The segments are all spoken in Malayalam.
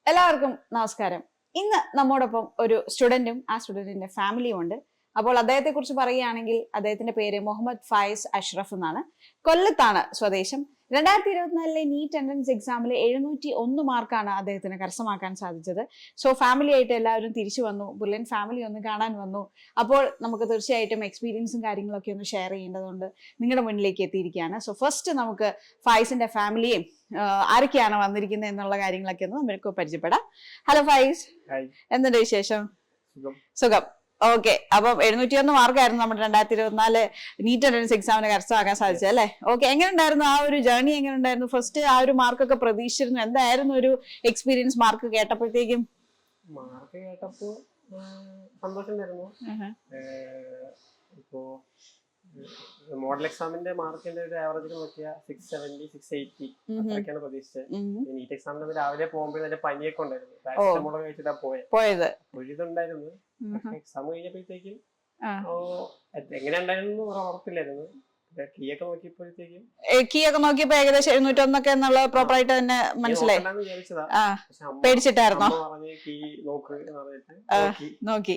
എല്ലാവർക്കും നമസ്കാരം. ഇന്ന് നമ്മോടൊപ്പം ഒരു സ്റ്റുഡന്റും ആ സ്റ്റുഡന്റിന്റെ ഫാമിലിയും ഉണ്ട്. അപ്പോൾ അദ്ദേഹത്തെ കുറിച്ച് പറയുകയാണെങ്കിൽ അദ്ദേഹത്തിന്റെ പേര് മുഹമ്മദ് ഫായിസ് അഷ്റഫ് എന്നാണ്. കൊല്ലത്താണ് സ്വദേശം. 2024 നീറ്റ് എൻട്രൻസ് എക്സാമിൽ 701 മാർക്കാണ് അദ്ദേഹത്തിന് കരസ്ഥമാക്കാൻ സാധിച്ചത്. സോ ഫാമിലി ആയിട്ട് എല്ലാവരും തിരിച്ചു വന്നു. ബുള്ളൻ ഫാമിലി ഒന്ന് കാണാൻ വന്നു. അപ്പോൾ നമുക്ക് തീർച്ചയായിട്ടും എക്സ്പീരിയൻസും കാര്യങ്ങളൊക്കെ ഒന്ന് ഷെയർ ചെയ്യേണ്ടതുകൊണ്ട് നിങ്ങളുടെ മുന്നിലേക്ക് എത്തിയിരിക്കുകയാണ്. സോ ഫസ്റ്റ് നമുക്ക് ഫായിസിന്റെ ഫാമിലിയും ആരൊക്കെയാണ് വന്നിരിക്കുന്നത് എന്നുള്ള കാര്യങ്ങളൊക്കെ ഒന്ന് നമുക്ക് പരിചയപ്പെടാം. ഹലോ ഫായിസ്, എന്തുണ്ട് വിശേഷം? സുഖം. ഓക്കെ, അപ്പം 701 മാർക്കായിരുന്നു നമ്മുടെ 2024 നീറ്റ് എൻട്രൻസ് എക്സാമിന് കരസ്ഥമാക്കാൻ സാധിച്ചത് അല്ലേ? ഓക്കെ, എങ്ങനെ ഉണ്ടായിരുന്നു ആ ഒരു ജേർണി? എങ്ങനെ ഉണ്ടായിരുന്നു? ഫസ്റ്റ് ആ ഒരു മാർക്കൊക്കെ പ്രതീക്ഷിച്ചിരുന്നു? എന്തായിരുന്നു ഒരു എക്സ്പീരിയൻസ് മാർക്ക് കേട്ടപ്പോഴത്തേക്കും? മാർക്ക് കേട്ടപ്പോ സന്തോഷമുണ്ടായിരുന്നു. ഇപ്പോ മോഡൽ എക്സാമിന്റെ മാർക്കിന്റെ ഒരു ആവറേജ് നോക്കിയാൽ 670, 680 അതൊക്കെയാണ് പ്രതീക്ഷിച്ചത്. നീറ്റ് എക്സാമിന് രാവിലെ പോകുമ്പോൾ നല്ല പനിയൊക്കെ ഉണ്ടായിരുന്നു. പാരസെറ്റമോൾ കഴിച്ചിട്ടാ പോയത്. ഒരിതുണ്ടായിരുന്നു. എക്സാം കഴിഞ്ഞപ്പോഴത്തേക്കും എങ്ങനെ ഉണ്ടായിരുന്നു ഉറപ്പില്ലായിരുന്നു. കീ ഒക്കെ നോക്കിയപ്പോ ഏകദേശം 701 എന്നുള്ള പ്രോപ്പർ ആയിട്ട് തന്നെ മനസ്സിലായി. പേടിച്ചിട്ടായിരുന്നോ? നോക്കി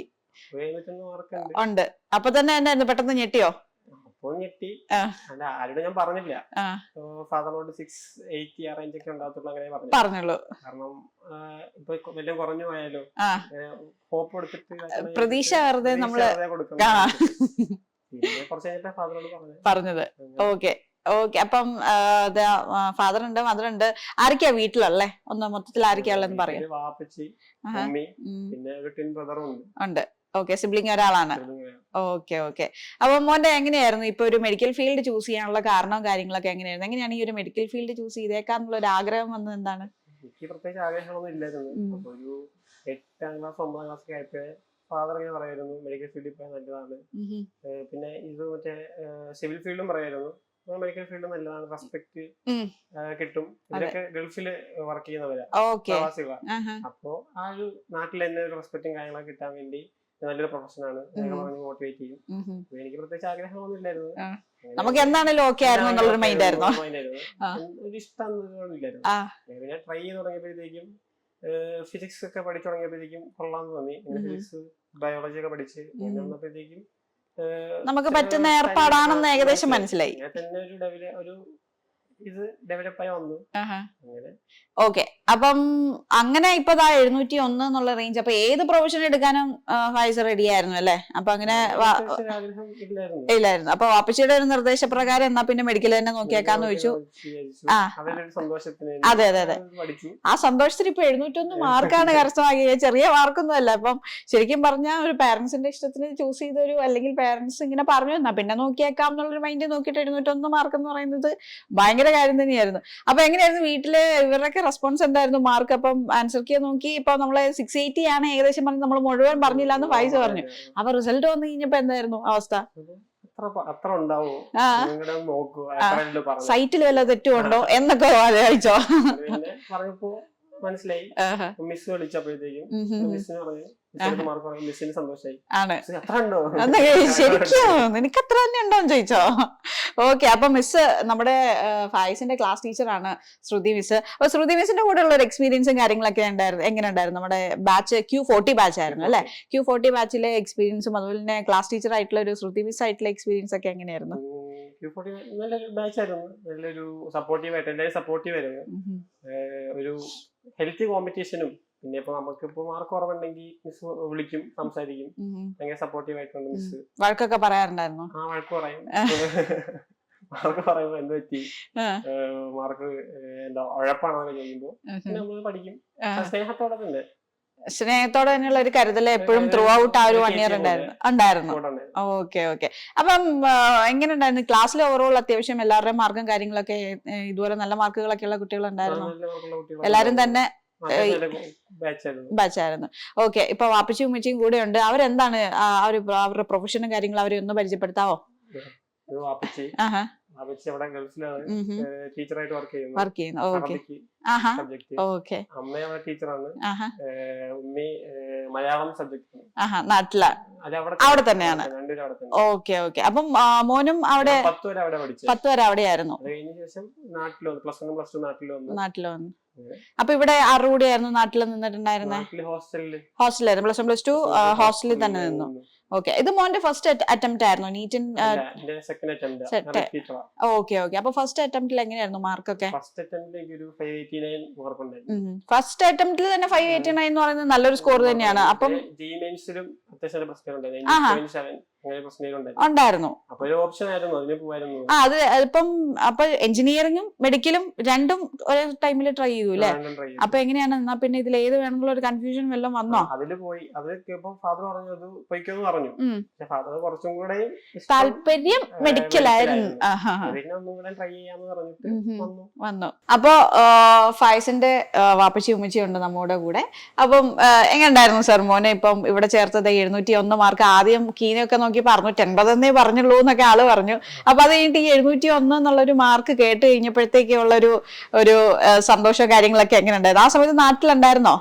ഉണ്ട്. അപ്പൊ തന്നെ എന്തായിരുന്നു, പെട്ടെന്ന് ഞെട്ടിയോ? അപ്പൊ ഞെട്ടി. ആരോട് ഞാൻ പറഞ്ഞില്ല. ഫാദറിനോട് 680 ആ റേഞ്ച് ഒക്കെ ഉണ്ടാകത്തുള്ളൂ അങ്ങനെ പറഞ്ഞുള്ളൂ. കാരണം ഇപ്പൊ വലിയ കുറഞ്ഞു പോയാലോ, ഹോപ്പ് എടുത്തിട്ട് പ്രതീക്ഷ വെറുതെ നമ്മള് പിന്നെ കുറച്ച് കഴിഞ്ഞിട്ട് ഫാദറിനോട് പറഞ്ഞത്. Okay okay. അപ്പം ഫാദർ ഉണ്ട്, മദർ ഉണ്ട്. ആരൊക്കെയാ വീട്ടിലല്ലേ? ഒന്ന് മൊത്തത്തിൽ ആരൊക്കെയാ ഉള്ളതെന്ന് പറയാം. വാപ്പച്ചി, മമ്മി, പിന്നെ ഒരു ട്വിൻ ബ്രദറും ഉണ്ട്. ഓക്കെ, സിബ്ലിംഗ് ഒരാളാണ്. Okay okay. അപ്പൊ മോന്റെ എങ്ങനെയായിരുന്നു ഇപ്പൊ ഒരു മെഡിക്കൽ ഫീൽഡ് ചൂസ് ചെയ്യാനുള്ള കാരണവും കാര്യങ്ങളൊക്കെ എങ്ങനെയായിരുന്നു? എങ്ങനെയാണ് ഈ ഒരു മെഡിക്കൽ ഫീൽഡ് ചൂസ് ചെയ്തേക്കാന്നുള്ള ഒരു ആഗ്രഹം വന്നത്? എന്താണ്? എനിക്ക് പ്രത്യേകിച്ച് ആഗ്രഹങ്ങളൊന്നും ഇല്ലായിരുന്നു. ഒരു 8ാം ക്ലാസ് 9ാം ക്ലാസ് ഒക്കെ ആയപ്പോഴേ ഫാദർ ഇങ്ങനെ പറയായിരുന്നു മെഡിക്കൽ ഫീൽഡിൽ പോയാൽ നല്ലതാണ്. പിന്നെ ഇത് മറ്റേ സിവിൽ ഫീൽഡും പറയായിരുന്നു. മെഡിക്കൽ ഫീൽഡ് നല്ലതാണ്, റെസ്പെക്ട് കിട്ടും. ഇവരൊക്കെ ഗൾഫില് വർക്ക് ചെയ്യുന്നവരാ, പ്രവാസികളാണ്. അപ്പോ ആ ഒരു നാട്ടിൽ തന്നെ ഒരു റെസ്പെക്റ്റും കാര്യങ്ങളൊക്കെ കിട്ടാൻ വേണ്ടി നല്ലൊരു പ്രൊഫഷനാണ് പറഞ്ഞ് മോട്ടിവേറ്റ് ചെയ്യും. എനിക്ക് പ്രത്യേകിച്ച് ആഗ്രഹമൊന്നും ഇല്ലായിരുന്നു. നമുക്ക് എന്താണല്ലോ ഓക്കെ ആയിരുന്നു എന്നുള്ളൊരു മൈൻഡ് ആയിരുന്നു. ഒരു ഇഷ്ടം ഇല്ലായിരുന്നു. ഞാൻ ട്രൈ ചെയ്ത് തുടങ്ങിയപ്പോഴത്തേക്കും ഫിസിക്സ് ഒക്കെ പഠിച്ചു തുടങ്ങിയപ്പോഴത്തേക്കും കൊള്ളാന്ന് തോന്നി. ഫിസിക്സ് ബയോളജി ഒക്കെ പഠിച്ച് വന്നപ്പോഴത്തേക്കും നമുക്ക് പറ്റുന്ന ഏർപ്പാടാണെന്ന് ഏകദേശം മനസ്സിലായി. തന്നെ ഒരു ഇത് ഡെവലപ്പായി വന്നു. ഓക്കെ, അപ്പം അങ്ങനെ ഇപ്പൊ 701 എന്നുള്ള റേഞ്ച്. അപ്പൊ ഏത് പ്രൊഫഷൻ എടുക്കാനും ഫായിസ് റെഡി ആയിരുന്നു അല്ലെ? അപ്പൊ അങ്ങനെ ഇല്ലായിരുന്നു. അപ്പൊ വാപ്പച്ചിയുടെ ഒരു നിർദ്ദേശപ്രകാരം എന്നാ പിന്നെ മെഡിക്കൽ തന്നെ നോക്കിയേക്കാന്ന് ചോദിച്ചു. അതെ അതെ അതെ. ആ സന്തോഷത്തിന് ഇപ്പൊ 701 മാർക്കാണ് കരസ്ഥമാക്കിയത്. ചെറിയ മാർക്കൊന്നും അല്ല. അപ്പം ശരിക്കും പറഞ്ഞാൽ ഒരു പാരന്റ്സിന്റെ ഇഷ്ടത്തിന് ചൂസ് ചെയ്തൊരു, അല്ലെങ്കിൽ പാരന്റ്സ് ഇങ്ങനെ പറഞ്ഞു എന്നാ പിന്നെ നോക്കിയേക്കാം എന്നുള്ളൊരു മൈൻഡ് നോക്കിയിട്ട് 701 മാർക്ക് എന്ന് പറയുന്നത് ഭയങ്കര കാര്യം തന്നെയായിരുന്നു. അപ്പൊ എങ്ങനെയായിരുന്നു വീട്ടില് ഇവരുടെയൊക്കെ റെസ്പോൺസ് എന്തായിരുന്നു? മാർക്ക് അപ്പം ആൻസർ കീ നോക്കി ഇപ്പൊ നമ്മള് 680 ആണ് ഏകദേശം പറഞ്ഞ് നമ്മൾ മുഴുവൻ പറഞ്ഞില്ല എന്ന് ഫായിസ് പറഞ്ഞു. അപ്പൊ റിസൾട്ട് വന്നു കഴിഞ്ഞപ്പോ എന്തായിരുന്നു അവസ്ഥ? സൈറ്റിൽ വല്ല തെറ്റുണ്ടോ എന്നൊക്കെ ആലോചിച്ചോ? മനസ്സിലായി. മിസ് വിളിച്ചപ്പോഴത്തേക്കും മിസ്സിന് പറഞ്ഞു ശരിക്കും നിനക്ക് അത്ര തന്നെ ഉണ്ടോന്ന് ചോദിച്ചോ? ഓക്കെ, അപ്പൊ മിസ് നമ്മുടെ ഫായിസിന്റെ ക്ലാസ് ടീച്ചറാണ് ശ്രുതി മിസ്. അപ്പൊ ശ്രുതി മിസ്സിന്റെ കൂടെ ഉള്ള ഒരു എക്സ്പീരിയൻസും കാര്യങ്ങളൊക്കെ ഉണ്ടായിരുന്നു. എങ്ങനെ ഉണ്ടായിരുന്നു? നമ്മുടെ ബാച്ച് Q40 ബാച്ച് ആയിരുന്നു അല്ലെ? Q40 ബാച്ചിലെ എക്സ്പീരിയൻസും അതുപോലെ തന്നെ ക്ലാസ് ടീച്ചർ ആയിട്ടുള്ള ഒരു ശ്രുതി മിസ് ആയിട്ടുള്ള എക്സ്പീരിയൻസ് ഒക്കെ എങ്ങനെയായിരുന്നു? Q40 നല്ലൊരു ബാച്ചായിരുന്നു. നല്ലൊരു സപ്പോർട്ടീവ് ആയിട്ട് എല്ലാവരും സപ്പോർട്ടീവ് ആയിരുന്നു. ഒരു ഹെൽത്തി കോമ്പറ്റീഷനും. പിന്നെ ഇപ്പൊ നമുക്കിപ്പോ മാർക്ക് കുറവുണ്ടെങ്കിൽ മിസ് വിളിക്കും, സംസാരിക്കും. ഭയങ്കര സപ്പോർട്ടീവ് ആയിട്ടുണ്ട് മിസ്. വഴക്കൊക്കെ പറയാറുണ്ടായിരുന്നു? ആ, വഴക്ക് പറയും. മാർക്ക് പറയുമ്പോ എന്ത് പറ്റി, മാർക്ക് എന്താ ഉഴപ്പാണെന്നൊക്കെ ചോദിക്കുമ്പോ നമ്മള് പഠിക്കും. സ്നേഹത്തോടെ തന്നെ, സ്നേഹത്തോടെ തന്നെയുള്ള ഒരു കരുതൽ എപ്പോഴും ത്രൂ ഔട്ട് ആ ഒരു 1 ഇയർ ഉണ്ടായിരുന്നു. Okay okay. അപ്പം എങ്ങനെ ഉണ്ടായിരുന്നു ക്ലാസ്സിൽ? ഓവറോൾ അത്യാവശ്യം എല്ലാവരുടെയും മാർക്കും കാര്യങ്ങളൊക്കെ ഇതുപോലെ നല്ല മാർക്കുകളൊക്കെ ഉള്ള കുട്ടികൾ ഉണ്ടായിരുന്നു? എല്ലാരും തന്നെ ബാച്ചായിരുന്നു. ഓക്കെ, ഇപ്പൊ വാപ്പച്ചിയും ഉമ്മച്ചിയും കൂടെ ഉണ്ട്. അവരെന്താണ് അവരുടെ പ്രൊഫഷനും കാര്യങ്ങളും അവരെ ഒന്ന് പരിചയപ്പെടുത്താവോ? ടീച്ചറായിട്ട് വർക്ക് ചെയ്യുന്നു. ഓക്കെ. അമ്മ ടീച്ചറാണ്. ഉമ്മി മലയാളം സബ്ജക്ട് അവിടെ തന്നെയാണ്. Okay okay. അപ്പം മോനും അവിടെ 10 വരെ അവിടെ പഠിച്ചു. 10 വരെ അവിടെയായിരുന്നു. അത് കഴിഞ്ഞ ശേഷം നാട്ടിൽ വന്നു. +1 +2 നാട്ടിൽ വന്നു. അപ്പൊ ഇവിടെ ആരുടെ കൂടെ ആയിരുന്നു നാട്ടിൽ നിന്നിട്ടുണ്ടായിരുന്നെ? നാട്ടില് ഹോസ്റ്റലായിരുന്നു, +1 +2 ഹോസ്റ്റലിൽ തന്നെ നിന്നു. ഓക്കെ, ഇത് മോന്റെ ഫസ്റ്റ് അറ്റംപ്റ്റ് ആയിരുന്നു നീറ്റിൻ? Second attempt. Okay okay. അപ്പൊ ഫസ്റ്റ് അറ്റംപ്റ്റിൽ എങ്ങനെയായിരുന്നു മാർക്കൊക്കെ? ഫസ്റ്റ് അറ്റംപ്റ്റിലേക്ക് ഒരു 589 മാർക്ക് ഉണ്ടായിരുന്നു. ഫസ്റ്റ് അറ്റംപ്റ്റിൽ തന്നെ 589 എന്ന് പറയുന്നത് നല്ലൊരു സ്കോർ തന്നെയാണ്. അപ്പം ജിമെയിൻസിലും അത്യാവശ്യം പ്രശ്നം ഉണ്ടായിരുന്നു. അപ്പൊ ഒരു ഓപ്ഷൻ ആയിരുന്നു, അതിന് പോവായിരുന്നു. അത് ഇപ്പം അപ്പൊ എഞ്ചിനീയറിംഗും മെഡിക്കലും രണ്ടും ഒരേ ടൈമിൽ ട്രൈ ചെയ്തു അല്ലേ? അപ്പൊ എങ്ങനെയാണ് എന്നാ പിന്നെ ഇതിൽ ഏത് വേണമെന്നുള്ള ഒരു കൺഫ്യൂഷൻ വല്ലതും വന്നോ? അതില് പോയി, അത് ഫാദർ പറഞ്ഞു അത് പൊയ്ക്കോന്ന് പറഞ്ഞു. പക്ഷെ ഫാദർ കുറച്ചും കൂടെ താല്പര്യം മെഡിക്കലായിരുന്നു. ഒന്നും കൂടെ ട്രൈ ചെയ്യാന്ന് പറഞ്ഞിട്ട് വന്നു. അപ്പൊ ഫൈസിന്റെ വാപ്പച്ചി ഉമ്മച്ചി ഉണ്ട് നമ്മുടെ കൂടെ. അപ്പം എങ്ങനെയുണ്ടായിരുന്നു സർ മോനെ ഇപ്പം ഇവിടെ ചേർത്തത്? 701 മാർക്ക്. ആദ്യം കീനൊക്കെ നോക്കി 680 പറഞ്ഞുള്ളൂ എന്നൊക്കെ ആള് പറഞ്ഞു. അപ്പൊ അത് കഴിഞ്ഞിട്ട് ഈ 701 എന്നുള്ളൊരു മാർക്ക് കേട്ട് കഴിഞ്ഞപ്പോഴത്തേക്കുള്ള ഒരു സന്തോഷവും കാര്യങ്ങളൊക്കെ എങ്ങനെ ഉണ്ടായിരുന്നു? ആ സമയത്ത് നാട്ടിലുണ്ടായിരുന്നോ?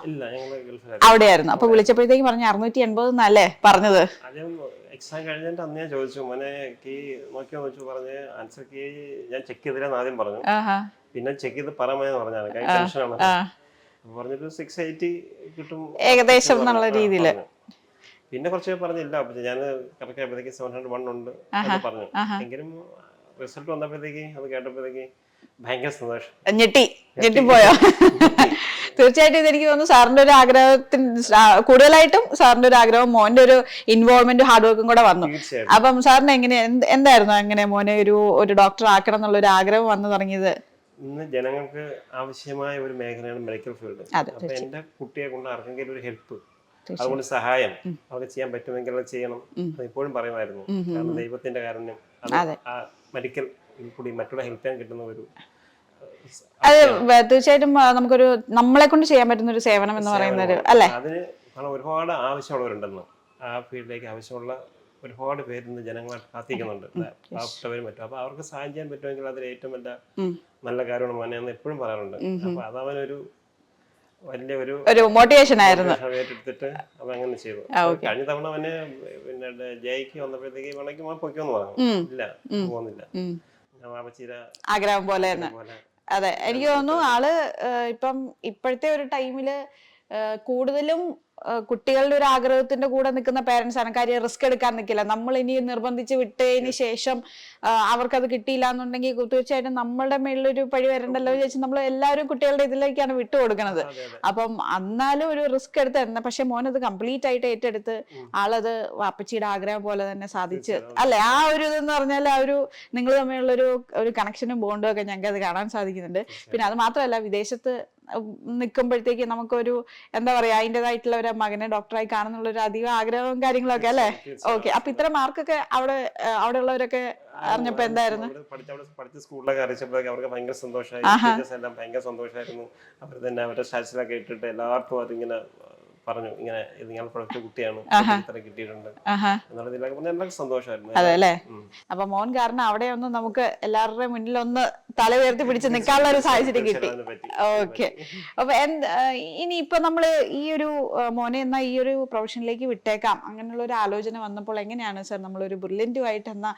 അവിടെയായിരുന്നു. അപ്പൊ വിളിച്ചപ്പോഴത്തേക്ക് പറഞ്ഞു 680 എന്നല്ലേ പറഞ്ഞത്? എക്സാം കഴിഞ്ഞിട്ട് അന്ന് ഞാൻ ചോദിച്ചു, മോനെ കീ നോക്കിയോ ചോദിച്ചു. പറഞ്ഞ് ആൻസർ കീ ഞാൻ ചെക്ക് ചെയ്തില്ലെന്ന് ആദ്യം പറഞ്ഞു. പിന്നെ ചെക്ക് ചെയ്ത് പറയാമെന്ന് പറഞ്ഞാണ്, ടെൻഷനാണ്. പറഞ്ഞിട്ട് 680 കിട്ടും ഏകദേശം എന്നുള്ള രീതിയില്. പിന്നെ കുറച്ച് പറഞ്ഞില്ല, ഞാൻ കറക്റ്റ് ആയപ്പോഴത്തേക്ക് 701 ഉണ്ട് എന്ന് പറഞ്ഞു. എങ്കിലും റിസൾട്ട് വന്നപ്പോഴത്തേക്ക് അത് കേട്ടപ്പോഴത്തേക്ക് ഭയങ്കര സന്തോഷം. ഞെട്ടിപ്പോയോ? തീർച്ചയായിട്ടും ഇതെനിക്ക് തോന്നുന്നു സാറിന്റെ ഒരു ആഗ്രഹത്തിന് കൂടുതലായിട്ടും സാറിന്റെ ഒരു ആഗ്രഹം മോന്റെ ഒരു ഇൻവോൾവ്മെന്റ് ഹാർഡ് വർക്കും കൂടെ വന്നു. അപ്പം സാറിന് എങ്ങനെ എന്തായിരുന്നു അങ്ങനെ മോനെ ഒരു ഡോക്ടർ ആക്കണം എന്നുള്ള ഒരു ആഗ്രഹം വന്നു തുടങ്ങിയത്? ഇന്ന് ജനങ്ങൾക്ക് ആവശ്യമായ ഒരു മേഖലയാണ് മെഡിക്കൽ ഫീൽഡ്. അപ്പൊ എന്റെ കുട്ടിയെ കൊണ്ട് ആർക്കെങ്കിലും ഒരു ഹെൽപ്പ്, അതുകൊണ്ട് സഹായം അവർക്ക് ചെയ്യാൻ പറ്റുമെങ്കിൽ അത് ചെയ്യണം. അത് ഇപ്പോഴും പറയുമായിരുന്നു. കാരണം ദൈവത്തിന്റെ കാരുണ്യം മെഡിക്കൽ കൂടി മറ്റുള്ള ഹെൽപ്പ് ചെയ്യാൻ കിട്ടുന്ന ഒരു അത് തീർച്ചയായിട്ടും നമുക്കൊരു നമ്മളെ കൊണ്ട് ചെയ്യാൻ പറ്റുന്ന ഒരു സേവനം എന്ന് പറയുന്നത് അല്ലേ? അതിന് ഒരുപാട് ആവശ്യമുള്ളവരുണ്ടെന്ന്, ആ ഫീൽഡിലേക്ക് ആവശ്യമുള്ള ഒരുപാട് പേരിന്ന് ജനങ്ങളെ കാത്തിക്കുന്നുണ്ട്, പാവപ്പെട്ടവരും മറ്റും. അപ്പൊ അവർക്ക് സഹായം ചെയ്യാൻ പറ്റുമെങ്കിൽ അതിൽ ഏറ്റവും നല്ല കാര്യമാണ് മോനെ എന്ന് എപ്പോഴും പറയാറുണ്ട്. അപ്പൊ അതവനൊരു വലിയ മോട്ടിവേഷൻ ആയിരുന്നു. ഏറ്റെടുത്തിട്ട് അവൻ അങ്ങനെ ചെയ്തു. കഴിഞ്ഞ തവണ അവന് പിന്നെ ജയിക്ക് വന്നപ്പോഴത്തേക്ക് വേണമെങ്കിൽ മോൻ പൊയ്ക്കോന്ന് പറഞ്ഞു. ഇല്ല, പോകുന്നില്ല, ആഗ്രഹം പോലെ തന്നെ. അതെ, എനിക്ക് തോന്നുന്നു ആള് ഇപ്പം ഇപ്പോഴത്തെ ഒരു ടൈമില് കൂടുതലും കുട്ടികളുടെ ഒരു ആഗ്രഹത്തിന്റെ കൂടെ നിൽക്കുന്ന പേരൻസ് ആണ്. കാര്യം റിസ്ക് എടുക്കാൻ നിൽക്കില്ല. നമ്മൾ ഇനി നിർബന്ധിച്ച് വിട്ടതിന് ശേഷം അവർക്കത് കിട്ടിയില്ല എന്നുണ്ടെങ്കിൽ തീർച്ചയായിട്ടും നമ്മളുടെ മേളിലൊരു പഴി വരണ്ടല്ലോ വിചാരിച്ച് നമ്മൾ എല്ലാവരും കുട്ടികളുടെ ഇതിലേക്കാണ് വിട്ടുകൊടുക്കുന്നത്. അപ്പം എന്നാലും ഒരു റിസ്ക് എടുത്ത് പക്ഷെ മോനത് കംപ്ലീറ്റ് ആയിട്ട് ഏറ്റെടുത്ത് ആളത് വാപ്പച്ചിയുടെ ആഗ്രഹം പോലെ തന്നെ സാധിച്ച് അല്ലെ? ആ ഒരു ഇതെന്ന് പറഞ്ഞാൽ ആ ഒരു നിങ്ങൾ തമ്മിലുള്ള ഒരു കണക്ഷനും ബോണ്ടും ഒക്കെ ഞങ്ങൾക്ക് അത് കാണാൻ സാധിക്കുന്നുണ്ട്. പിന്നെ അത് മാത്രമല്ല, വിദേശത്ത് നിൽക്കുമ്പോഴത്തേക്ക് നമുക്കൊരു എന്താ പറയാ അതിൻ്റെതായിട്ടുള്ള ഒരു മകനെ ഡോക്ടറായി കാണുന്നുള്ള ഒരു അധികം ആഗ്രഹവും കാര്യങ്ങളൊക്കെ അല്ലേ? ഓക്കെ. അപ്പൊ ഇത്ര മാർക്കൊക്കെ അവിടെ ഉള്ളവരൊക്കെ അറിഞ്ഞപ്പോ എന്തായിരുന്നു? പഠിച്ച സ്കൂളിലൊക്കെ അറിയിച്ചപ്പോഴൊക്കെ അവർക്ക് ഭയങ്കര സന്തോഷമായി. എല്ലാം ഭയങ്കര സന്തോഷമായിരുന്നു. അവർ തന്നെ അവരുടെ സ്റ്റാറ്റസിലൊക്കെ ഇട്ടിട്ട് എല്ലാവർക്കും അതിങ്ങനെ പറഞ്ഞു, ഇങ്ങനെ നിങ്ങൾ പഠിച്ച കുട്ടിയാണ്, ഇത്ര കിട്ടിയിട്ടുണ്ട് എന്നുള്ളതിലൊക്കെ പറഞ്ഞാൽ എല്ലാവർക്കും സന്തോഷമായിരുന്നു. അതെ അല്ലേ? അപ്പൊ മോൻ കാരണം അവിടെ ഒന്ന് നമുക്ക് എല്ലാവരുടെയും മുന്നിൽ ഒന്ന് തല ഉയർത്തി പിടിച്ച് നിൽക്കാനുള്ള ഒരു സാഹചര്യം കിട്ടി. ഓക്കെ. അപ്പൊ ഇനിയിപ്പൊ നമ്മള് ഈ ഒരു മോനെ എന്നാ ഈ ഒരു പ്രൊഫഷനിലേക്ക് വിട്ടേക്കാം അങ്ങനെയുള്ള ഒരു ആലോചന വന്നപ്പോൾ എങ്ങനെയാണ് സർ നമ്മളൊരു ബ്രില്യന്റുമായിട്ട് എന്നാ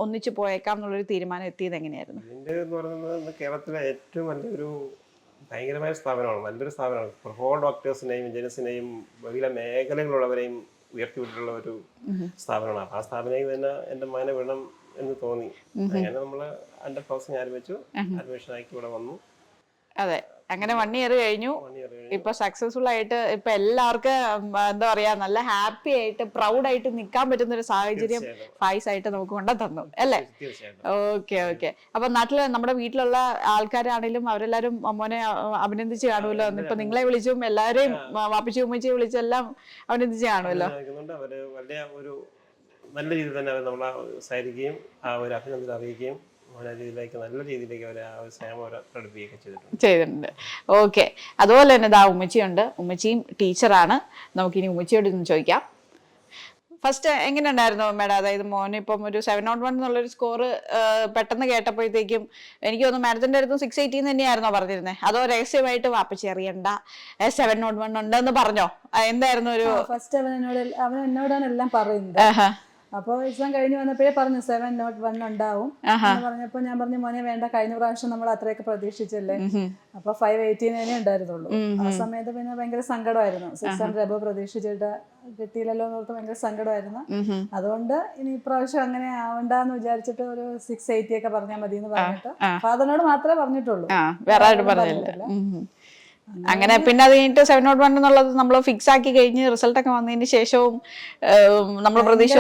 ഒന്നിച്ചു പോയേക്കാം എന്നുള്ളൊരു തീരുമാനം എത്തിയത് എങ്ങനെയായിരുന്നു? കേരളത്തിലെ ഏറ്റവും വലിയൊരു ഭയങ്കരമായ സ്ഥാപനമാണ്, നല്ലൊരു സ്ഥാപനമാണ്. ഒരുപാട് ഡോക്ടേഴ്സിനെയും എഞ്ചിനീയേഴ്സിനെയും വലിയ മേഖലകളുള്ളവരെയും ഉയർത്തിവിട്ടിട്ടുള്ള ഒരു സ്ഥാപനമാണ്. ആ സ്ഥാപനത്തിൽ തന്നെ എൻ്റെ മകനെ വിടണം എന്ന് തോന്നി. അങ്ങനെ നമ്മള് എൻ്റെ പ്രോസസ് ആരംഭിച്ചു, അഡ്മിഷൻ ആക്കി ഇവിടെ വന്നു. അതെ, അങ്ങനെ 1 ഇയർ കഴിഞ്ഞു. ഇപ്പൊ സക്സസ്ഫുൾ ആയിട്ട് ഇപ്പൊ എല്ലാവർക്കും എന്താ പറയാ നല്ല ഹാപ്പി ആയിട്ട് പ്രൗഡ് ആയിട്ട് നിൽക്കാൻ പറ്റുന്ന ഒരു സാഹചര്യം ഫൈസ് ആയിട്ട് നമുക്ക് കൊണ്ടുതന്നു അല്ലേ? Okay okay. അപ്പൊ നാട്ടില് നമ്മുടെ വീട്ടിലുള്ള ആൾക്കാരാണെങ്കിലും അവരെല്ലാരും മോനെ അഭിനന്ദിച്ച് കാണുമല്ലോ. ഇപ്പൊ നിങ്ങളെ വിളിച്ചും എല്ലാവരെയും വാപ്പിച്ചു ഉമ്മച്ചി വിളിച്ചും എല്ലാം അഭിനന്ദിച്ച് കാണുമല്ലോ. നല്ല രീതിയിൽ തന്നെ അവർ നമ്മളെ സഹായിക്കുകയും ആ ഒരു അഭിനന്ദനം അറിയിക്കുകയും നല്ല രീതിയിലേക്ക് ചെയ്തിട്ടുണ്ട്. ഓക്കെ. അതുപോലെ തന്നെ ഇതാ ഉമ്മച്ചിയുണ്ട്. ഉമ്മച്ചിയും ടീച്ചറാണ്. നമുക്കിനി ഉമ്മച്ചിയോട് ഇന്ന് ചോദിക്കാം. ഫസ്റ്റ് എങ്ങനെ ഉണ്ടായിരുന്നു മേഡം? അതായത് മോന് ഇപ്പം ഒരു 701 എന്നുള്ളൊരു സ്കോർ പെട്ടെന്ന് കേട്ടപ്പോഴത്തേക്കും എനിക്ക് തോന്നുന്നു മാഡത്തിന്റെ അടുത്തും 680 തന്നെയായിരുന്നോ പറഞ്ഞിരുന്നത്? അതോ രഹസ്യമായിട്ട് വാപ്പച്ചി അറിയണ്ട 701 ഉണ്ടെന്ന് പറഞ്ഞോ? എന്തായിരുന്നു ഒരു ഫസ്റ്റ് അവൻ എന്നോടാണ് എല്ലാം പറയുന്നത്. അപ്പോൾ എക്സാം കഴിഞ്ഞ് വന്നപ്പോഴേ പറഞ്ഞു 7.1 ഉണ്ടാവും എന്ന് പറഞ്ഞപ്പോൾ ഞാൻ പറഞ്ഞു മോനെ വേണ്ട, കഴിഞ്ഞ പ്രാവശ്യം നമ്മൾ അത്രയൊക്കെ പ്രതീക്ഷിച്ചല്ലേ, അപ്പൊ 518 ഉണ്ടായിരുന്നുള്ളൂ. ആ സമയത്ത് പിന്നെ ഭയങ്കര സങ്കടമായിരുന്നു. 600 എബോ പ്രതീക്ഷിച്ചിട്ട് കിട്ടിയില്ലല്ലോ എന്നോർത്ത് ഭയങ്കര സങ്കടമായിരുന്നു. അതുകൊണ്ട് ഇനി ഇപ്രാവശ്യം അങ്ങനെ ആവണ്ടെന്ന് വിചാരിച്ചിട്ട് ഒരു 680 ഒക്കെ പറഞ്ഞാൽ മതി എന്ന് പറഞ്ഞിട്ട് ഫാദറിനോട് മാത്രമേ പറഞ്ഞിട്ടുള്ളൂ, വേറെ ആരും പറഞ്ഞില്ല. അങ്ങനെ പിന്നെ അത് കഴിഞ്ഞിട്ട് 701 എന്നുള്ളത് നമ്മൾ ഫിക്സ് ആക്കി കഴിഞ്ഞ് റിസൾട്ട് ഒക്കെ വന്നതിന് ശേഷവും നമ്മൾ പ്രതീക്ഷ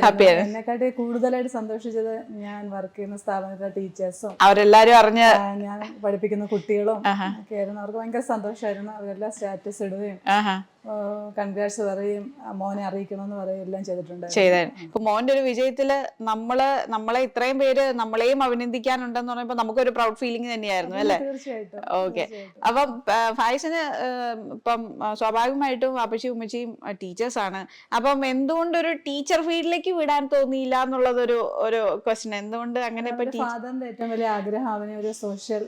ഹാപ്പിയാണ്. എന്നെക്കാട്ടി കൂടുതലായിട്ട് സന്തോഷിച്ചത് ഞാൻ വർക്ക് ചെയ്യുന്ന സ്ഥാപനത്തിലെ ടീച്ചേഴ്സും അവരെല്ലാരും അറിഞ്ഞ് ഞാൻ പഠിപ്പിക്കുന്ന കുട്ടികളും ഒക്കെ ആയിരുന്നു. അവർക്ക് ഭയങ്കര സന്തോഷമായിരുന്നു. അവരെല്ലാം സ്റ്റാറ്റസ് ഇടുകയും കൺഗ്രാറ്റ്സ് പറയും, മോനെ അറിയിക്കണമെന്ന് പറയും, എല്ലാം ചെയ്തിട്ടുണ്ടായിരുന്നു. ഇപ്പൊ മോന്റെ ഒരു വിജയത്തില് നമ്മളെ ഇത്രയും പേര് നമ്മളെയും അഭിനന്ദിക്കാനുണ്ടെന്ന് പറയുമ്പോ നമുക്കൊരു പ്രൗഡ് ഫീലിംഗ് തന്നെയായിരുന്നു അല്ലെ? തീർച്ചയായിട്ടും. ഓക്കെ. അപ്പം ഫായിസിന് ഇപ്പം സ്വാഭാവികമായിട്ടും അപ്പച്ചിയും ഉമ്മച്ചിയും ടീച്ചേഴ്സ് ആണ്. അപ്പം എന്തുകൊണ്ട് ഒരു ടീച്ചർ ഫീൽഡിലേക്ക് വിടാൻ തോന്നിയില്ല എന്നുള്ളത് ഒരു ക്വസ്റ്റ്യൻ. എന്തുകൊണ്ട് അങ്ങനെ? ഫാദറിന്റെ ഏറ്റവും വലിയ ആഗ്രഹം അവനെ ഒരു സോഷ്യൽ